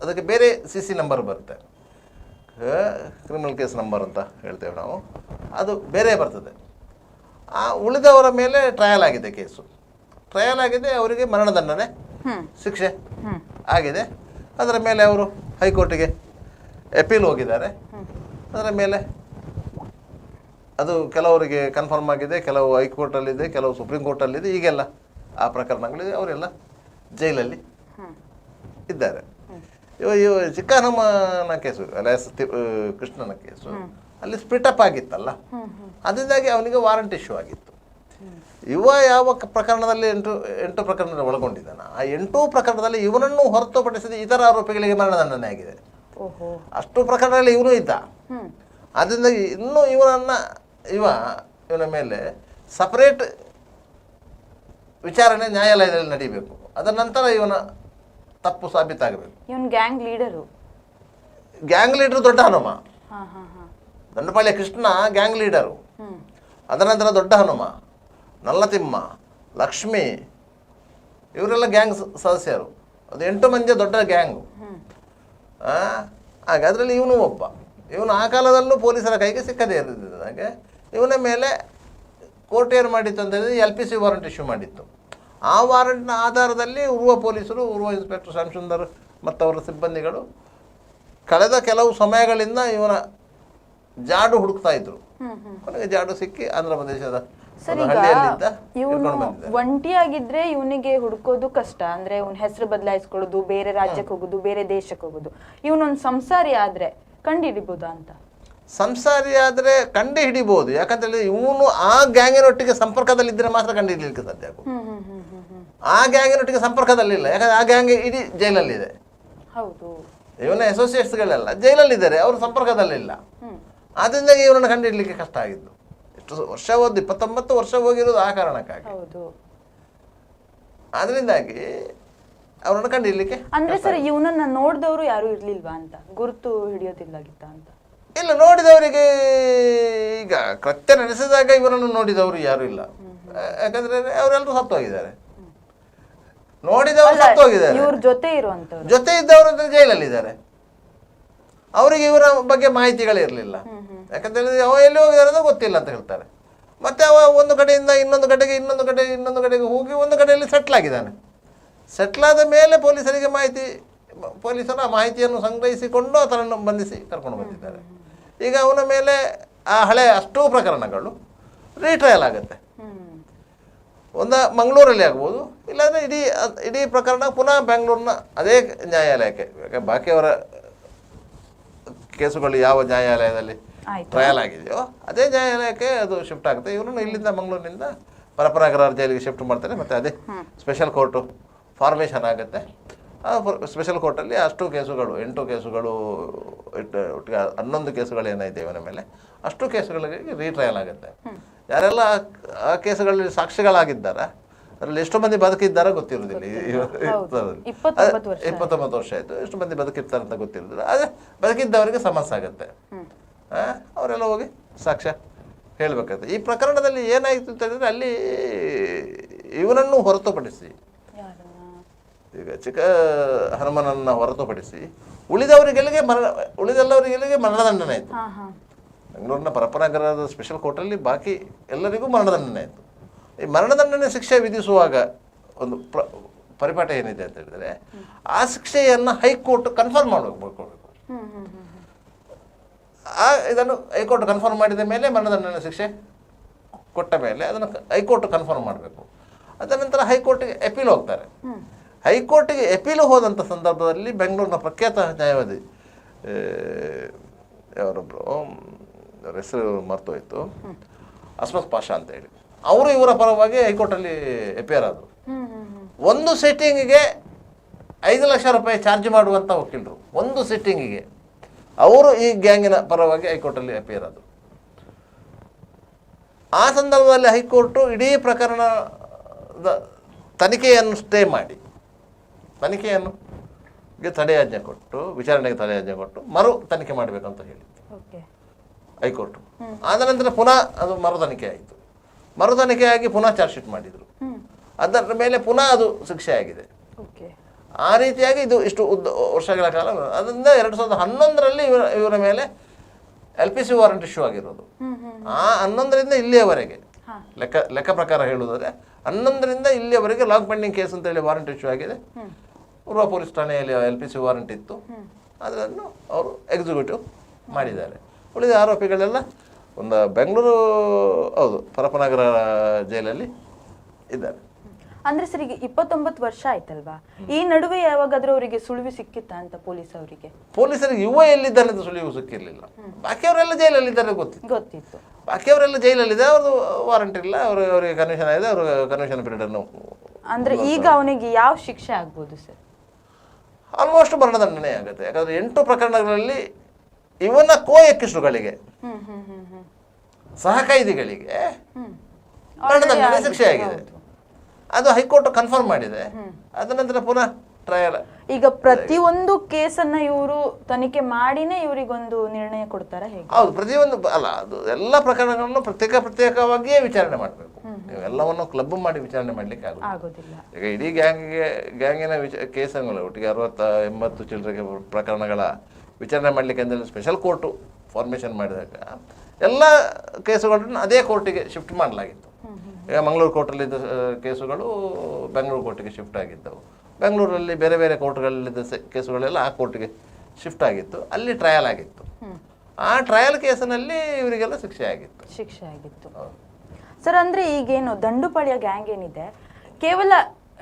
ಅದಕ್ಕೆ ಬೇರೆ CC ನಂಬರ್ ಬರುತ್ತೆ, ಕ್ರಿಮಿನಲ್ ಕೇಸ್ ನಂಬರ್ ಅಂತ ಹೇಳ್ತೇವೆ ನಾವು, ಅದು ಬೇರೆ ಬರ್ತದೆ. ಆ ಉಳಿದವರ ಮೇಲೆ ಟ್ರಯಲ್ ಆಗಿದೆ, ಕೇಸು ಟ್ರಯಲ್ ಆಗಿದೆ, ಅವರಿಗೆ ಮರಣದಂಡನೆ ಶಿಕ್ಷೆ ಆಗಿದೆ. ಅದರ ಮೇಲೆ ಅವರು ಹೈಕೋರ್ಟಿಗೆ ಅಪೀಲ್ ಹೋಗಿದ್ದಾರೆ. ಅದರ ಮೇಲೆ ಅದು ಕೆಲವರಿಗೆ ಕನ್ಫರ್ಮ್ ಆಗಿದೆ, ಕೆಲವು ಹೈಕೋರ್ಟಲ್ಲಿದೆ, ಕೆಲವು ಸುಪ್ರೀಂ ಕೋರ್ಟಲ್ಲಿದೆ. ಈಗೆಲ್ಲ ಆ ಪ್ರಕರಣಗಳಿದೆ, ಅವರೆಲ್ಲ ಜೈಲಲ್ಲಿ ಇದ್ದಾರೆ. ಇವ ಚಿಕ್ಕ ಹನುಮನ ಕೇಸು, ಕೃಷ್ಣನ ಕೇಸು, ಅಲ್ಲಿ ಸ್ಪ್ಲಿಟಪ್ ಆಗಿತ್ತಲ್ಲ, ಅದರಿಂದಾಗಿ ಅವನಿಗೆ ವಾರಂಟ್ ಇಶ್ಯೂ ಆಗಿತ್ತು. ಇವ ಯಾವ ಪ್ರಕರಣದಲ್ಲಿ 8 ಪ್ರಕರಣದಲ್ಲಿ ಒಳಗೊಂಡಿದ್ದಾನ, ಆ 8 ಪ್ರಕರಣದಲ್ಲಿ ಇವನನ್ನು ಹೊರತುಪಡಿಸಿದ ಇತರ ಆರೋಪಿಗಳಿಗೆ ಮರಣದಂಡನೆ ಆಗಿದೆ. ಅಷ್ಟು ಪ್ರಕರಣದಲ್ಲಿ ಇವನು ಇದ್ದ. ಅದರಿಂದ ಇನ್ನೂ ಇವನ ಮೇಲೆ ಸಪರೇಟ್ ವಿಚಾರಣೆ ನ್ಯಾಯಾಲಯದಲ್ಲಿ ನಡೀಬೇಕು. ಅದರ ನಂತರ ಇವನ ತಪ್ಪು ಸಾಬೀತಾಗಬೇಕು. ಇವನ್ ಗ್ಯಾಂಗ್ ಲೀಡರು. ಗ್ಯಾಂಗ್ ಲೀಡರ್ ದೊಡ್ಡ ಹನುಮ, ದಂಡಪಾಳ್ಯ ಕೃಷ್ಣ ಗ್ಯಾಂಗ್ ಲೀಡರು. ಅದರ ನಂತರ ದೊಡ್ಡ ಹನುಮ, ನಲ್ಲತಿಮ್ಮ, ಲಕ್ಷ್ಮಿ, ಇವರೆಲ್ಲ ಗ್ಯಾಂಗ್ ಸದಸ್ಯರು. ಅದು 8 ಮಂದಿ ದೊಡ್ಡ ಗ್ಯಾಂಗು. ಹಾಗೆ ಅದರಲ್ಲಿ ಇವನು ಒಬ್ಬ. ಇವನು ಆ ಕಾಲದಲ್ಲೂ ಪೊಲೀಸರ ಕೈಗೆ ಸಿಕ್ಕದೇ ಇರದಿದ್ದಾಗೆ ಇವನ ಮೇಲೆ ಕೋರ್ಟ್ ಏನು ಮಾಡಿತ್ತು ಅಂತ ಹೇಳಿದ್ರೆ LPC ವಾರಂಟ್ ಇಶ್ಯೂ ಮಾಡಿತ್ತು. ಆ ವಾರಂಟ್ನ ಆಧಾರದಲ್ಲಿ ಉರ್ವ ಪೊಲೀಸರು, ಉರ್ವ ಇನ್ಸ್ಪೆಕ್ಟರ್ ಶ್ಯಾಮಸುಂದರ್ ಮತ್ತು ಅವರ ಸಿಬ್ಬಂದಿಗಳು ಕಳೆದ ಕೆಲವು ಸಮಯಗಳಿಂದ ಇವನ ಜಾಡು ಹುಡುಕ್ತಾ ಇದ್ರು. ಕೊನೆಗೆ ಜಾಡು ಸಿಕ್ಕಿ ಆಂಧ್ರ ಪ್ರದೇಶದ ಇವನು ಒಂಟಿಯಾಗಿದ್ರೆ ಇವನಿಗೆ ಹುಡುಕೋದು ಕಷ್ಟ. ಅಂದ್ರೆ ಇವನ್ ಹೆಸರು ಬದಲಾಯಿಸ್ಕೊಳ್ಳೋದು, ಬೇರೆ ರಾಜ್ಯಕ್ಕೆ ಹೋಗೋದು, ಬೇರೆ ದೇಶಕ್ಕೆ ಹೋಗೋದು. ಇವನೊಂದು ಸಂಸಾರಿ ಆದ್ರೆ ಕಂಡು ಹಿಡಿಬೋದಾ ಅಂತ? ಸಂಸಾರಿ ಆದರೆ ಕಂಡು ಹಿಡಿಬಹುದು. ಯಾಕಂತೇಳಿದ್ರೆ ಇವನು ಆ ಗ್ಯಾಂಗಿನೊಟ್ಟಿಗೆ ಸಂಪರ್ಕದಲ್ಲಿದ್ದರೆ ಮಾತ್ರ ಕಂಡು ಹಿಡಿಲಿಕ್ಕೆ ಸಾಧ್ಯ ಆಗುದು. ಆ ಗ್ಯಾಂಗಿನೊಟ್ಟಿಗೆ ಸಂಪರ್ಕದಲ್ಲಿಲ್ಲ, ಯಾಕಂದ್ರೆ ಆ ಗ್ಯಾಂಗ್ ಇಡೀ ಜೈಲಲ್ಲಿದೆ. ಹೌದು, ಇವನ ಅಸೋಸಿಯೇಟ್ಸ್ಗಳೆಲ್ಲ ಜೈಲಲ್ಲಿದ್ದಾರೆ, ಅವರು ಸಂಪರ್ಕದಲ್ಲಿಲ್ಲ. ಆದ್ರಿಂದ ಇವನನ್ನು ಕಂಡು ಹಿಡಲಿಕ್ಕೆ ಕಷ್ಟ ಆಗಿದ್ದು. ಎಷ್ಟು ವರ್ಷ 29 ವರ್ಷ ಹೋಗಿರೋದು ಆ ಕಾರಣಕ್ಕಾಗಿ. ಅದರಿಂದಾಗಿ ಅವರನ್ನು ಕಂಡು ಹಿಡಲಿಕ್ಕೆ. ಅಂದ್ರೆ ಸರ್, ಇವನನ್ನ ನೋಡಿದವರು ಯಾರು ಇರ್ಲಿಲ್ವಾ ಅಂತ, ಗುರುತು ಹಿಡಿಯೋದಿಲ್ಲಾಗಿತ್ತ ಅಂತ? ಇಲ್ಲ, ನೋಡಿದವರಿಗೆ ಈಗ ಕೃತ್ಯ ನಡೆಸಿದಾಗ ಇವರನ್ನು ನೋಡಿದವರು ಯಾರು ಇಲ್ಲ. ಯಾಕಂದ್ರೆ ಅವರೆಲ್ಲರೂ ಸತ್ತು ಹೋಗಿದ್ದಾರೆ. ನೋಡಿದವರು ಸತ್ತು ಹೋಗಿದ್ದಾರೆ. ಇವ್ರ ಜೊತೆ ಇರುವಂತವ್ರು, ಜೊತೆ ಇದ್ದವರು ಜೈಲಲ್ಲಿದ್ದಾರೆ. ಅವರಿಗೆ ಇವರ ಬಗ್ಗೆ ಮಾಹಿತಿಗಳೇ ಇರಲಿಲ್ಲ. ಯಾಕಂತೇಳಿದ್ರೆ ಅವ ಎಲ್ಲಿ ಹೋಗಿದ್ದಾರೆ ಅಂತ ಗೊತ್ತಿಲ್ಲ ಅಂತ ಹೇಳ್ತಾರೆ. ಮತ್ತೆ ಅವ ಒಂದು ಕಡೆಯಿಂದ ಇನ್ನೊಂದು ಕಡೆಗೆ ಹೋಗಿ ಒಂದು ಕಡೆಯಲ್ಲಿ ಸೆಟ್ಲ್ ಆಗಿದ್ದಾನೆ. ಸೆಟ್ಲ್ ಆದ ಮೇಲೆ ಪೊಲೀಸರು ಆ ಮಾಹಿತಿಯನ್ನು ಸಂಗ್ರಹಿಸಿಕೊಂಡು ಆತನನ್ನು ಬಂಧಿಸಿ ಕರ್ಕೊಂಡು ಬಂದಿದ್ದಾರೆ. ಈಗ ಅವನ ಮೇಲೆ ಆ ಹಳೆಯ ಅಷ್ಟೂ ಪ್ರಕರಣಗಳು ರೀಟ್ರಯಲ್ ಆಗುತ್ತೆ. ಒಂದು ಮಂಗಳೂರಲ್ಲಿ ಆಗ್ಬೋದು, ಇಲ್ಲಾಂದರೆ ಇಡೀ ಪ್ರಕರಣ ಪುನಃ ಬೆಂಗಳೂರಿನ ಅದೇ ನ್ಯಾಯಾಲಯಕ್ಕೆ, ಬಾಕಿಯವರ ಕೇಸುಗಳು ಯಾವ ನ್ಯಾಯಾಲಯದಲ್ಲಿ ಟ್ರಯಲ್ ಆಗಿದೆಯೋ ಅದೇ ನ್ಯಾಯಾಲಯಕ್ಕೆ ಅದು ಶಿಫ್ಟ್ ಆಗುತ್ತೆ. ಇವರನ್ನು ಇಲ್ಲಿಂದ ಮಂಗಳೂರಿನಿಂದ ಪರಪ್ಪನಗರ ಜೈಲಿಗೆ ಶಿಫ್ಟ್ ಮಾಡ್ತಾರೆ. ಮತ್ತು ಅದೇ ಸ್ಪೆಷಲ್ ಕೋರ್ಟು ಫಾರ್ಮೇಷನ್ ಆಗುತ್ತೆ. ಆ ಸ್ಪೆಷಲ್ ಕೋರ್ಟಲ್ಲಿ ಅಷ್ಟು ಕೇಸುಗಳು 8 ಕೇಸುಗಳು ಒಟ್ಟಿಗೆ 11 ಕೇಸುಗಳು ಏನಾಯ್ತು ಇವನ ಮೇಲೆ, ಅಷ್ಟು ಕೇಸುಗಳಿಗೆ ರೀಟ್ರಯಲ್ ಆಗುತ್ತೆ. ಯಾರೆಲ್ಲ ಆ ಕೇಸುಗಳಲ್ಲಿ ಸಾಕ್ಷಿಗಳಾಗಿದ್ದಾರೆ ಅದರಲ್ಲಿ ಎಷ್ಟು ಮಂದಿ ಬದುಕಿದ್ದಾರೋ ಗೊತ್ತಿರೋದಿಲ್ಲ. 29 ವರ್ಷ ಆಯಿತು, ಎಷ್ಟು ಮಂದಿ ಬದುಕಿರ್ತಾರೆ ಅಂತ ಗೊತ್ತಿರೋದಿಲ್ಲ. ಅದೇ ಬದುಕಿದ್ದವರಿಗೆ ಸಮಸ್ಯೆ ಆಗುತ್ತೆ. ಅವರೆಲ್ಲ ಹೋಗಿ ಸಾಕ್ಷ್ಯ ಹೇಳಬೇಕಾಗುತ್ತೆ. ಈ ಪ್ರಕರಣದಲ್ಲಿ ಏನಾಯಿತು ಅಂತ ಹೇಳಿದ್ರೆ, ಅಲ್ಲಿ ಇವನನ್ನು ಹೊರತುಪಡಿಸಿ, ಈಗ ಚಿಕ್ಕ ಹನುಮನನ್ನು ಹೊರತುಪಡಿಸಿ ಉಳಿದವರಿಗೆಲ್ಲಿಗೆ ಮರಣದಂಡನೆ ಆಯಿತು. ಬೆಂಗಳೂರಿನ ಪರಪ್ಪನಗರದ ಸ್ಪೆಷಲ್ ಕೋರ್ಟಲ್ಲಿ ಬಾಕಿ ಎಲ್ಲರಿಗೂ ಮರಣದಂಡನೆ ಆಯಿತು. ಈ ಮರಣದಂಡನೆ ಶಿಕ್ಷೆ ವಿಧಿಸುವಾಗ ಒಂದು ಪರಿಪಾಠ ಏನಿದೆ ಅಂತ ಹೇಳಿದರೆ, ಆ ಶಿಕ್ಷೆಯನ್ನು ಹೈಕೋರ್ಟ್ ಕನ್ಫರ್ಮ್ ಮಾಡಬೇಕು. ಇದನ್ನು ಹೈಕೋರ್ಟ್ ಕನ್ಫರ್ಮ್ ಮಾಡಿದ ಮೇಲೆ, ಮರಣದಂಡನೆ ಶಿಕ್ಷೆ ಕೊಟ್ಟ ಮೇಲೆ ಅದನ್ನು ಹೈಕೋರ್ಟ್ ಕನ್ಫರ್ಮ್ ಮಾಡಬೇಕು. ಅದರ ನಂತರ ಹೈಕೋರ್ಟಿಗೆ ಅಪೀಲ್ ಹೋಗ್ತಾರೆ. ಹೈಕೋರ್ಟಿಗೆ ಅಪೀಲ್ ಹೋದಂಥ ಸಂದರ್ಭದಲ್ಲಿ ಬೆಂಗಳೂರಿನ ಪ್ರಖ್ಯಾತ ನ್ಯಾಯವಾದಿ ಯಾರೊಬ್ಬರು, ಅವ್ರ ಹೆಸರು ಮರ್ತೋಯ್ತು, ಅಸ್ಮತ್ ಪಾಷಾ ಅಂತ ಹೇಳಿ, ಅವರು ಇವರ ಪರವಾಗಿ ಹೈಕೋರ್ಟಲ್ಲಿ ಅಪಿಯರ್ ಆದರು. ಒಂದು ಸಿಟ್ಟಿಂಗಿಗೆ 5 ಲಕ್ಷ ರೂಪಾಯಿ ಚಾರ್ಜ್ ಮಾಡುವಂಥ ವಕೀಲರು ಒಂದು ಸಿಟ್ಟಿಂಗಿಗೆ. ಅವರು ಈ ಗ್ಯಾಂಗಿನ ಪರವಾಗಿ ಹೈಕೋರ್ಟಲ್ಲಿ ಅಪಿಯರ್ ಆದರು. ಆ ಸಂದರ್ಭದಲ್ಲಿ ಹೈಕೋರ್ಟು ಇಡೀ ಪ್ರಕರಣದ ತನಿಖೆಯನ್ನು ಸ್ಟೇ ಮಾಡಿ ತನಿಖೆಯನ್ನು ತಡೆಯಾಜ್ಞೆ ಕೊಟ್ಟು ವಿಚಾರಣೆಗೆ ತಡೆಯಾಜ್ಞೆ ಕೊಟ್ಟು ಮರು ತನಿಖೆ ಮಾಡಬೇಕಂತ ಹೇಳಿತ್ತು ಹೈಕೋರ್ಟು. ಆದ ನಂತರ ಪುನಃ ಅದು ಮರು ತನಿಖೆ ಆಯಿತು. ಮರು ತನಿಖೆಯಾಗಿ ಪುನಃ ಚಾರ್ಜ್ ಶೀಟ್ ಮಾಡಿದರು. ಅದರ ಮೇಲೆ ಪುನಃ ಅದು ಶಿಕ್ಷೆ ಆಗಿದೆ. ಆ ರೀತಿಯಾಗಿ ಇದು ಇಷ್ಟು ವರ್ಷಗಳ ಕಾಲ. ಅದರಿಂದ 2011ರಲ್ಲಿ ಇವರ ಮೇಲೆ LPC ವಾರೆಂಟ್ ಇಶ್ಯೂ ಆಗಿರೋದು. ಆ 11ರಿಂದ ಇಲ್ಲಿಯವರೆಗೆ ಲೆಕ್ಕ ಪ್ರಕಾರ ಹೇಳುವುದಾದ್ರೆ 11ರಿಂದ ಇಲ್ಲಿಯವರೆಗೆ ಲಾಂಗ್ ಪೆಂಡಿಂಗ್ ಕೇಸ್ ಅಂತೇಳಿ ವಾರೆಂಟ್ ಇಶ್ಯೂ ಆಗಿದೆ. ಪೂರ್ವ ಪೊಲೀಸ್ ಠಾಣೆಯಲ್ಲಿ LPC ವಾರೆಂಟ್ ಇತ್ತು, ಅದನ್ನು ಅವರು ಎಕ್ಸಿಕ್ಯೂಟಿವ್ ಮಾಡಿದ್ದಾರೆ. ಉಳಿದ ಆರೋಪಿಗಳೆಲ್ಲ ಒಂದು ಬೆಂಗಳೂರು ಹೌದು ಪರಪನಗರ ಜೈಲಲ್ಲಿ ಇದ್ದಾರೆ. ಅಂದ್ರೆ ಸರ್ ಈಗ 29 ವರ್ಷ ಆಯ್ತಲ್ವಾ, ಈ ನಡುವೆ ಯಾವಾಗಾದ್ರೂ ಅವರಿಗೆ ಸುಳಿವು ಸಿಕ್ಕಿತ್ತಾ ಅಂತ ಪೊಲೀಸರಿಗೆ? ಯುವ ಎಲ್ಲಿದ್ದಾರೆ ಅಂತ ಸುಳಿವು ಸಿಕ್ಕಿರ್ಲಿಲ್ಲ. ಬಾಕಿಯವರೆಲ್ಲ ಜೈಲಲ್ಲಿದ್ದಾರೆ ಗೊತ್ತಿತ್ತು. ಬಾಕಿಯವರೆಲ್ಲ ಜೈಲಲ್ಲಿದೆ, ಅವ್ರದ್ದು ವಾರಂಟ್ ಇಲ್ಲ, ಅವರಿಗೆ ಕನ್ವಿಷನ್ ಆಗಿದೆ, ಅವರು ಕನ್ವಿಷನ್ ಪೀರಿಯಡ್ ಅನ್ನು. ಅಂದ್ರೆ ಈಗ ಅವನಿಗೆ ಯಾವ ಶಿಕ್ಷೆ ಆಗ್ಬೋದು ಸರ್? ಆಲ್ಮೋಸ್ಟ್ ಮರಣದಂಡನೆ ಆಗುತ್ತೆ. ಯಾಕಂದ್ರೆ 8 ಪ್ರಕರಣಗಳಲ್ಲಿ ಇವನ ಎಕ್ಕಿಸ್ಟುಗಳಿಗೆ ಸಹ ಕೈದಿಗಳಿಗೆ ಮರಣದಂಡನೆ ಶಿಕ್ಷೆ ಆಗಿದೆ. ಅದು ಹೈಕೋರ್ಟ್ ಕನ್ಫರ್ಮ್ ಮಾಡಿದೆ. ಅದ ನಂತರ ಪುನಃ ಟ್ರಯಲ್. ಈಗ ಪ್ರತಿಯೊಂದು ಕೇಸನ್ನ ಇವರು ತನಿಖೆ ಮಾಡಿನೇ ಇವರಿಗೊಂದು ನಿರ್ಣಯ ಕೊಡ್ತಾರ ಹೇಗೆ? ಹೌದು, ಪ್ರತಿಯೊಂದು ಅಲ್ಲ, ಅದು ಎಲ್ಲ ಪ್ರಕರಣಗಳನ್ನು ಪ್ರತ್ಯೇಕವಾಗಿಯೇ ವಿಚಾರಣೆ ಮಾಡಬೇಕು. ನೀವು ಎಲ್ಲವನ್ನು ಕ್ಲಬ್ ಮಾಡಿ ವಿಚಾರಣೆ ಮಾಡ್ಲಿಕ್ಕೆ ಆಗೋದಿಲ್ಲ. ಈಗ ಇಡೀ ಗ್ಯಾಂಗಿನ ಕೇಸುಗಳು ಒಟ್ಟಿಗೆ 60-80 ಚಿಲ್ಲರೆಗೆ ಪ್ರಕರಣಗಳ ವಿಚಾರಣೆ ಮಾಡಲಿಕ್ಕೆ ಅಂದರೆ ಸ್ಪೆಷಲ್ ಕೋರ್ಟು ಫಾರ್ಮೇಷನ್ ಮಾಡಿದಾಗ ಎಲ್ಲ ಕೇಸುಗಳನ್ನು ಅದೇ ಕೋರ್ಟಿಗೆ ಶಿಫ್ಟ್ ಮಾಡಲಾಗಿತ್ತು. ಈಗ ಮಂಗಳೂರು ಕೋರ್ಟಲ್ಲಿದ್ದ ಕೇಸುಗಳು ಬೆಂಗಳೂರು ಕೋರ್ಟಿಗೆ ಶಿಫ್ಟ್ ಆಗಿದ್ದವು. ಬೆಂಗಳೂರಲ್ಲಿ ಬೇರೆ ಬೇರೆ ಕೋರ್ಟ್ಗಳಲ್ಲಿದ್ದ ಕೇಸುಗಳೆಲ್ಲ ಆ ಕೋರ್ಟಿಗೆ ಶಿಫ್ಟ್ ಆಗಿತ್ತು. ಅಲ್ಲಿ ಟ್ರಯಲ್ ಆಗಿತ್ತು. ಆ ಟ್ರಯಲ್ ಕೇಸಿನಲ್ಲಿ ಇವರಿಗೆಲ್ಲ ಶಿಕ್ಷೆ ಆಗಿತ್ತು. ಸರ್, ಅಂದ್ರೆ ಈಗೇನು ದಂಡುಪಾಳ್ಯ ಗ್ಯಾಂಗ್ ಏನಿದೆ, ಕೇವಲ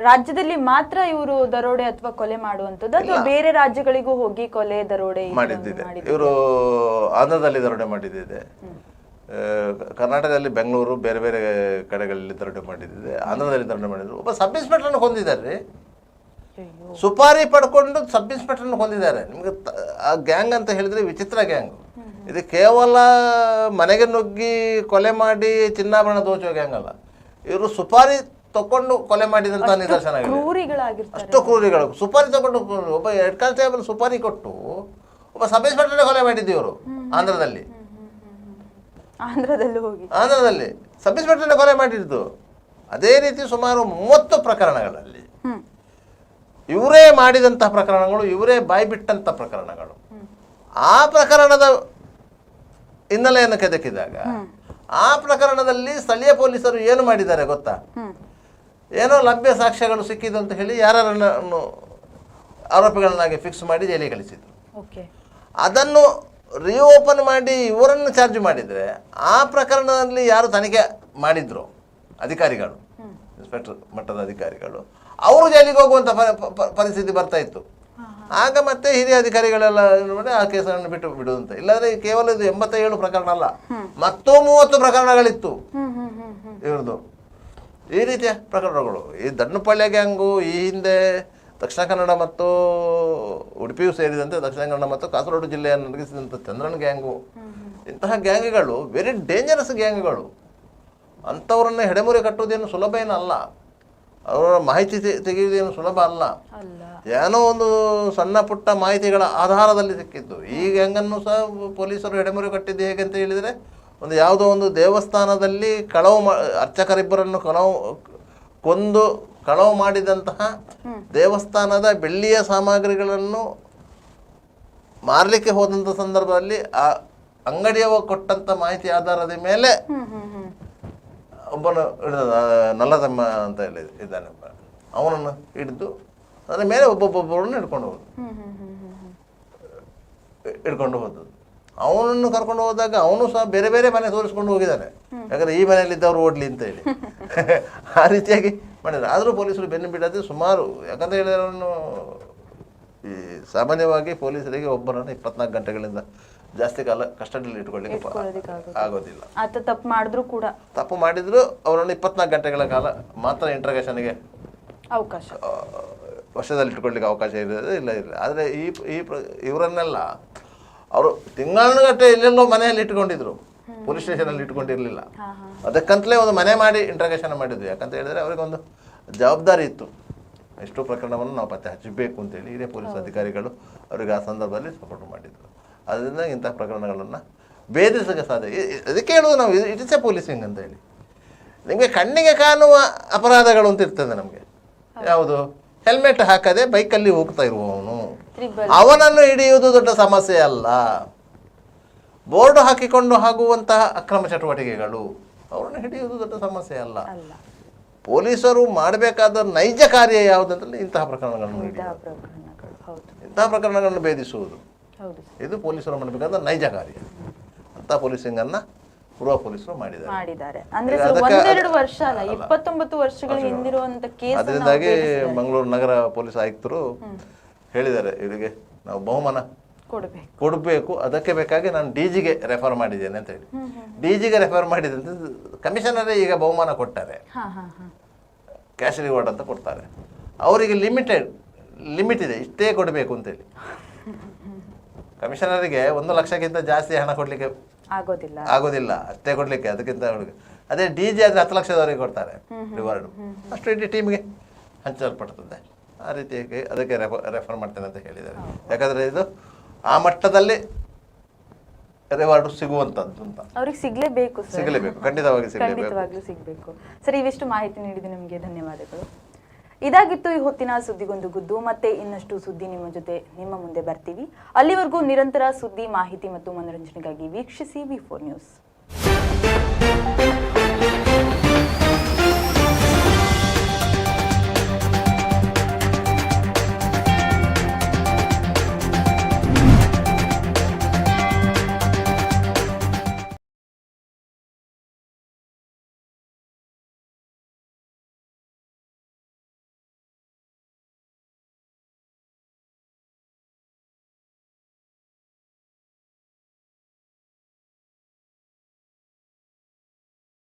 ರಾಜ್ಯದಲ್ಲಿ ಮಾತ್ರ ಇವರು ದರೋಡೆ ಅಥವಾ ಕೊಲೆ ಮಾಡುವಂಥದ್ದು ಅಥವಾ ಬೇರೆ ರಾಜ್ಯಗಳಿಗೂ ಹೋಗಿ ಕೊಲೆ ದರೋಡೆ ಮಾಡಿದ್ದಿದೆ? ಇವರು ಆಂಧ್ರದಲ್ಲಿ ದರೋಡೆ ಮಾಡಿದ್ದಿದೆ, ಕರ್ನಾಟಕದಲ್ಲಿ ಬೆಂಗಳೂರು ಬೇರೆ ಬೇರೆ ಕಡೆಗಳಲ್ಲಿ ದರೋಡೆ ಮಾಡಿದ್ದಿದೆ, ಆಂಧ್ರದಲ್ಲಿ ದರೋಡೆ ಮಾಡಿದ್ರು. ಒಬ್ಬ ಸಬ್ ಇನ್ಸ್ಪೆಕ್ಟರ್ನ ಕೊಂದಿದ್ದಾರೆ, ಸುಪಾರಿ ಪಡ್ಕೊಂಡು ಸಬ್ ಇನ್ಸ್ಪೆಕ್ಟರ್ನ ಕೊಂದಿದ್ದಾರೆ. ನಿಮ್ಗೆ ಆ ಗ್ಯಾಂಗ್ ಅಂತ ಹೇಳಿದ್ರೆ ವಿಚಿತ್ರ ಗ್ಯಾಂಗ್ ಇದು. ಕೇವಲ ಮನೆಗೆ ನುಗ್ಗಿ ಕೊಲೆ ಮಾಡಿ ಚಿನ್ನಾಭರಣ ದೋಚುವ ಗ್ಯಾಂಗ್ ಅಲ್ಲ. ಇವರು ಸುಪಾರಿ ತಕೊಂಡು ಕೊಲೆ ಮಾಡಿದಂತ ನಿದರ್ಶನ. ಅಷ್ಟು ಕ್ರೂರಿಗಳು. ಸುಪಾರಿ ತಗೊಂಡು ಒಬ್ಬ ಹೆಡ್ ಕಾನ್ಸ್ಟೇಬಲ್ ಸುಪಾರಿ ಕೊಟ್ಟು ಒಬ್ಬ ಸಬ್ ಇನ್ಸ್ಪೆಕ್ಟರ್ ಕೊಲೆ ಮಾಡಿದ್ದು ಇವರು ಆಂಧ್ರದಲ್ಲಿ ಸಬ್ ಇನ್ಸ್ಪೆಕ್ಟರ್ ಕೊಲೆ ಮಾಡಿದ್ದು. ಅದೇ ರೀತಿ ಸುಮಾರು 30 ಪ್ರಕರಣಗಳಲ್ಲಿ ಇವರೇ ಮಾಡಿದಂತಹ ಪ್ರಕರಣಗಳು, ಇವರೇ ಬಾಯ್ಬಿಟ್ಟಂಥ ಪ್ರಕರಣಗಳು. ಆ ಪ್ರಕರಣದ ಹಿನ್ನೆಲೆಯನ್ನು ಕೆದಕಿದಾಗ ಆ ಪ್ರಕರಣದಲ್ಲಿ ಸ್ಥಳೀಯ ಪೊಲೀಸರು ಏನು ಮಾಡಿದ್ದಾರೆ ಗೊತ್ತಾ? ಏನೋ ಲಭ್ಯ ಸಾಕ್ಷ್ಯಗಳು ಸಿಕ್ಕಿದ್ದು ಅಂತ ಹೇಳಿ ಯಾರನ್ನು ಆರೋಪಿಗಳನ್ನಾಗಿ ಫಿಕ್ಸ್ ಮಾಡಿ ಜೈಲಿಗೆ ಕಳಿಸಿದ್ರು. ಅದನ್ನು ರಿಓಪನ್ ಮಾಡಿ ಇವರನ್ನು ಚಾರ್ಜ್ ಮಾಡಿದರೆ ಆ ಪ್ರಕರಣದಲ್ಲಿ ಯಾರು ತನಿಖೆ ಮಾಡಿದ್ರು ಅಧಿಕಾರಿಗಳು, ಇನ್ಸ್ಪೆಕ್ಟರ್ ಮಟ್ಟದ ಅಧಿಕಾರಿಗಳು, ಅವರು ಜೈಲಿಗೆ ಹೋಗುವಂಥ ಪರಿಸ್ಥಿತಿ ಬರ್ತಾ ಇತ್ತು. ಆಗ ಮತ್ತೆ ಹಿರಿಯ ಅಧಿಕಾರಿಗಳೆಲ್ಲ ಮಾಡಿ ಆ ಕೇಸನ್ನು ಬಿಡುವಂತೆ. ಇಲ್ಲಾಂದ್ರೆ ಕೇವಲ ಇದು 87 ಪ್ರಕರಣ ಅಲ್ಲ, ಮತ್ತೂ 30 ಪ್ರಕರಣಗಳಿತ್ತು ಇವ್ರದ್ದು. ಈ ರೀತಿಯ ಪ್ರಕರಣಗಳು. ಈ ದಂಡುಪಾಳ್ಯ ಗ್ಯಾಂಗು ಈ ಹಿಂದೆ ದಕ್ಷಿಣ ಕನ್ನಡ ಮತ್ತು ಉಡುಪಿಯೂ ಸೇರಿದಂತೆ ದಕ್ಷಿಣ ಕನ್ನಡ ಮತ್ತು ಕಾಸರಗೋಡು ಜಿಲ್ಲೆಯನ್ನು ನಡಗಿಸಿದಂಥ ಚಂದ್ರನ್ ಗ್ಯಾಂಗು, ಇಂತಹ ಗ್ಯಾಂಗ್ಗಳು ವೆರಿ ಡೇಂಜರಸ್ ಗ್ಯಾಂಗ್ಗಳು. ಅಂಥವ್ರನ್ನ ಹೆಡೆಮುರಿ ಕಟ್ಟುವುದೇನು ಸುಲಭ ಏನಲ್ಲ, ಅವರ ಮಾಹಿತಿ ತೆಗೆಯುವುದೇನು ಸುಲಭ ಅಲ್ಲ. ಏನೋ ಒಂದು ಸಣ್ಣ ಪುಟ್ಟ ಮಾಹಿತಿಗಳ ಆಧಾರದಲ್ಲಿ ಸಿಕ್ಕಿದ್ದು. ಈ ಗ್ಯಾಂಗನ್ನು ಸಹ ಪೊಲೀಸರು ಹೆಡೆಮುರಿ ಕಟ್ಟಿದ್ದು ಹೇಗೆ ಅಂತ ಹೇಳಿದರೆ, ಒಂದು ಯಾವುದೋ ಒಂದು ದೇವಸ್ಥಾನದಲ್ಲಿ ಅರ್ಚಕರಿಬ್ಬರನ್ನು ಕೊಂದು ಕಳವು ಮಾಡಿದಂತಹ ದೇವಸ್ಥಾನದ ಬೆಳ್ಳಿಯ ಸಾಮಗ್ರಿಗಳನ್ನು ಮಾರಲಿಕ್ಕೆ ಹೋದಂಥ ಸಂದರ್ಭದಲ್ಲಿ ಆ ಅಂಗಡಿಯವ ಕೊಟ್ಟಂತ ಮಾಹಿತಿ ಆಧಾರದ ಮೇಲೆ ಒಬ್ಬನು ನಲ್ಲತಮ್ಮ ಅಂತ ಹೇಳಿ ಇದ್ದಾನೆ, ಅವನನ್ನು ಹಿಡಿದು ಅದರ ಮೇಲೆ ಒಬ್ಬೊಬ್ಬೊಬ್ಬರನ್ನು ಹಿಡ್ಕೊಂಡು ಹೋದದ್ದು. ಅವನನ್ನು ಕರ್ಕೊಂಡು ಹೋದಾಗ ಅವನು ಸಹ ಬೇರೆ ಬೇರೆ ಮನೆ ತೋರಿಸ್ಕೊಂಡು ಹೋಗಿದ್ದಾನೆ, ಯಾಕಂದ್ರೆ ಈ ಮನೆಯಲ್ಲಿದ್ದವ್ರು ಓಡ್ಲಿ ಅಂತ ಹೇಳಿ ಆ ರೀತಿಯಾಗಿ ಮಾಡಿದ್ದಾರೆ. ಆದರೂ ಪೊಲೀಸರು ಬೆನ್ನು ಬಿಡದೆ ಸುಮಾರು, ಯಾಕಂತ ಹೇಳಿದ್ರೆ ಅವನು ಈ ಸಾಮಾನ್ಯವಾಗಿ ಪೊಲೀಸರಿಗೆ ಒಬ್ಬರನ್ನು 24 ಗಂಟೆಗಳಿಂದ ಜಾಸ್ತಿ ಕಾಲ ಕಸ್ಟಡಿಯಲ್ಲಿ ಇಟ್ಕೊಳ್ಳಿಕ್ಕೆ ಆಗೋದಿಲ್ಲ. ತಪ್ಪು ಮಾಡಿದ್ರು ಅವರನ್ನು 24 ಗಂಟೆಗಳ ಕಾಲ ಮಾತ್ರ ಇಂಟ್ರಗೇಷನ್ಗೆ ವಶದಲ್ಲಿ ಇಟ್ಕೊಳ್ಳಿಕ್ಕೆ ಅವಕಾಶ ಇರೋದು ಇಲ್ಲ. ಆದರೆ ಇವರನ್ನೆಲ್ಲ ಅವರು ತಿಂಗಳಗಟ್ಟೆ ಎಲ್ಲೆಲ್ಲೋ ಮನೆಯಲ್ಲಿ ಇಟ್ಕೊಂಡಿದ್ರು, ಪೊಲೀಸ್ ಸ್ಟೇಷನಲ್ಲಿ ಇಟ್ಕೊಂಡಿರಲಿಲ್ಲ. ಅದಕ್ಕಂತಲೇ ಒಂದು ಮನೆ ಮಾಡಿ ಇಂಟ್ರಾಗೇಷನ್ ಮಾಡಿದ್ವಿ. ಯಾಕಂತ ಹೇಳಿದರೆ ಅವರಿಗೊಂದು ಜವಾಬ್ದಾರಿ ಇತ್ತು, ಎಷ್ಟೋ ಪ್ರಕರಣವನ್ನು ನಾವು ಪತ್ತೆ ಹಚ್ಚಬೇಕು ಅಂತೇಳಿ ಹಿರಿಯ ಪೊಲೀಸ್ ಅಧಿಕಾರಿಗಳು ಅವರಿಗೆ ಆ ಸಂದರ್ಭದಲ್ಲಿ ಸಪೋರ್ಟ್ ಮಾಡಿದರು. ಅದರಿಂದ ಇಂಥ ಪ್ರಕರಣಗಳನ್ನು ಭೇದಿಸೋಕ್ಕೆ ಸಾಧ್ಯ. ಅದಕ್ಕೆ ಹೇಳೋದು ನಾವು ಇಟ್ ಇಸ್ ಎ ಪೊಲೀಸಿಂಗ್ ಅಂತ ಹೇಳಿ. ನಿಮಗೆ ಕಣ್ಣಿಗೆ ಕಾಣುವ ಅಪರಾಧಗಳು ಅಂತ ಇರ್ತದೆ ನಮಗೆ. ಯಾವುದು? ಹೆಲ್ಮೆಟ್ ಹಾಕದೆ ಬೈಕಲ್ಲಿ ಹೋಗ್ತಾ ಇರುವವನು, ಅವನನ್ನು ಹಿಡಿಯುವುದು ದೊಡ್ಡ ಸಮಸ್ಯೆ ಅಲ್ಲ. ಬೋರ್ಡ್ ಹಾಕಿಕೊಂಡು ಆಗುವಂತಹ ಅಕ್ರಮ ಚಟುವಟಿಕೆಗಳು, ಅವರನ್ನು ಹಿಡಿಯುವುದು ದೊಡ್ಡ ಸಮಸ್ಯೆ ಅಲ್ಲ. ಪೊಲೀಸರು ಮಾಡಬೇಕಾದ ನೈಜ ಕಾರ್ಯ ಯಾವುದಂತಂದ್ರೆ ಇಂತಹ ಪ್ರಕರಣಗಳನ್ನು ಇಂತಹ ಪ್ರಕರಣಗಳನ್ನು ಭೇದಿಸುವುದು, ಇದು ಪೊಲೀಸರು ಮಾಡಬೇಕಾದ ನೈಜ ಕಾರ್ಯ. ಅಂತ ಪೊಲೀಸಿಂಗನ್ನು ಪೂರ್ವ ಪೊಲೀಸರು ಮಾಡಿದ್ದಾರೆ. ಅದರಿಂದಾಗಿ ಮಂಗಳೂರು ನಗರ ಪೊಲೀಸ್ ಆಯುಕ್ತರು ಹೇಳಿದ್ದಾರೆ, ಇವರಿಗೆ ನಾವು ಬಹುಮಾನ ಕೊಡಬೇಕು, ಅದಕ್ಕೆ ಬೇಕಾಗಿ ನಾನು ಡಿಜಿಗೆ ರೆಫರ್ ಮಾಡಿದ್ದೇನೆ ಅಂತ ಹೇಳಿ. ಡಿಜಿಗೆ ರೆಫರ್ ಮಾಡಿದೆ ಕಮಿಷನರೇ ಈಗ ಬಹುಮಾನ ಕೊಟ್ಟಾರೆ, ಕ್ಯಾಶ್ ರಿವಾರ್ಡ್ ಅಂತ ಕೊಡ್ತಾರೆ. ಅವರಿಗೆ ಲಿಮಿಟ್ ಇದೆ, ಇಷ್ಟೇ ಕೊಡಬೇಕು ಅಂತೇಳಿ. ಕಮಿಷನರಿಗೆ 1 ಲಕ್ಷಕ್ಕಿಂತ ಜಾಸ್ತಿ ಹಣ ಕೊಡಲಿಕ್ಕೆ ಆಗೋದಿಲ್ಲ, ಅಷ್ಟೇ ಕೊಡಲಿಕ್ಕೆ. ಅದಕ್ಕಿಂತ ಅದೇ ಡಿಜಿ ಆದರೆ 10 ಲಕ್ಷದವರೆಗೆ ಕೊಡ್ತಾರೆ ರಿವಾರ್ಡು. ಅಷ್ಟು ಇಡೀ ಟೀಮ್ಗೆ ಹಂಚಲ್ಪಡ್ತದೆ. ಆ ರೀತಿಯಾಗಿ ಅದಕ್ಕೆ ರೆಫರ್ ಮಾಡ್ತೇನೆ ಅಂತ ಹೇಳಿದ್ದಾರೆ. ಯಾಕಂದರೆ ಇದು ಆ ಮಟ್ಟದಲ್ಲಿ ರಿವಾರ್ಡ್ ಸಿಗುವಂಥದ್ದು ಅಂತ ಅವ್ರಿಗೆ ಸಿಗಲೇಬೇಕು, ಖಂಡಿತವಾಗಿ ಸಿಗಬೇಕು. ಸರ್, ಇವಿಷ್ಟು ಮಾಹಿತಿ ನೀಡಿದ ನಿಮಗೆ ಧನ್ಯವಾದಗಳು. ಇದಾಗಿತ್ತು ಈ ಹೊತ್ತಿನ ಸುದ್ದಿಗೊಂದು ಗುದ್ದು. ಮತ್ತೆ ಇನ್ನಷ್ಟು ಸುದ್ದಿ ನಿಮ್ಮ ಮುಂದೆ ಬರ್ತೀವಿ. ಅಲ್ಲಿವರೆಗೂ ನಿರಂತರ ಸುದ್ದಿ, ಮಾಹಿತಿ ಮತ್ತು ಮನೋರಂಜನೆಗಾಗಿ ವೀಕ್ಷಿಸಿ V4 ನ್ಯೂಸ್.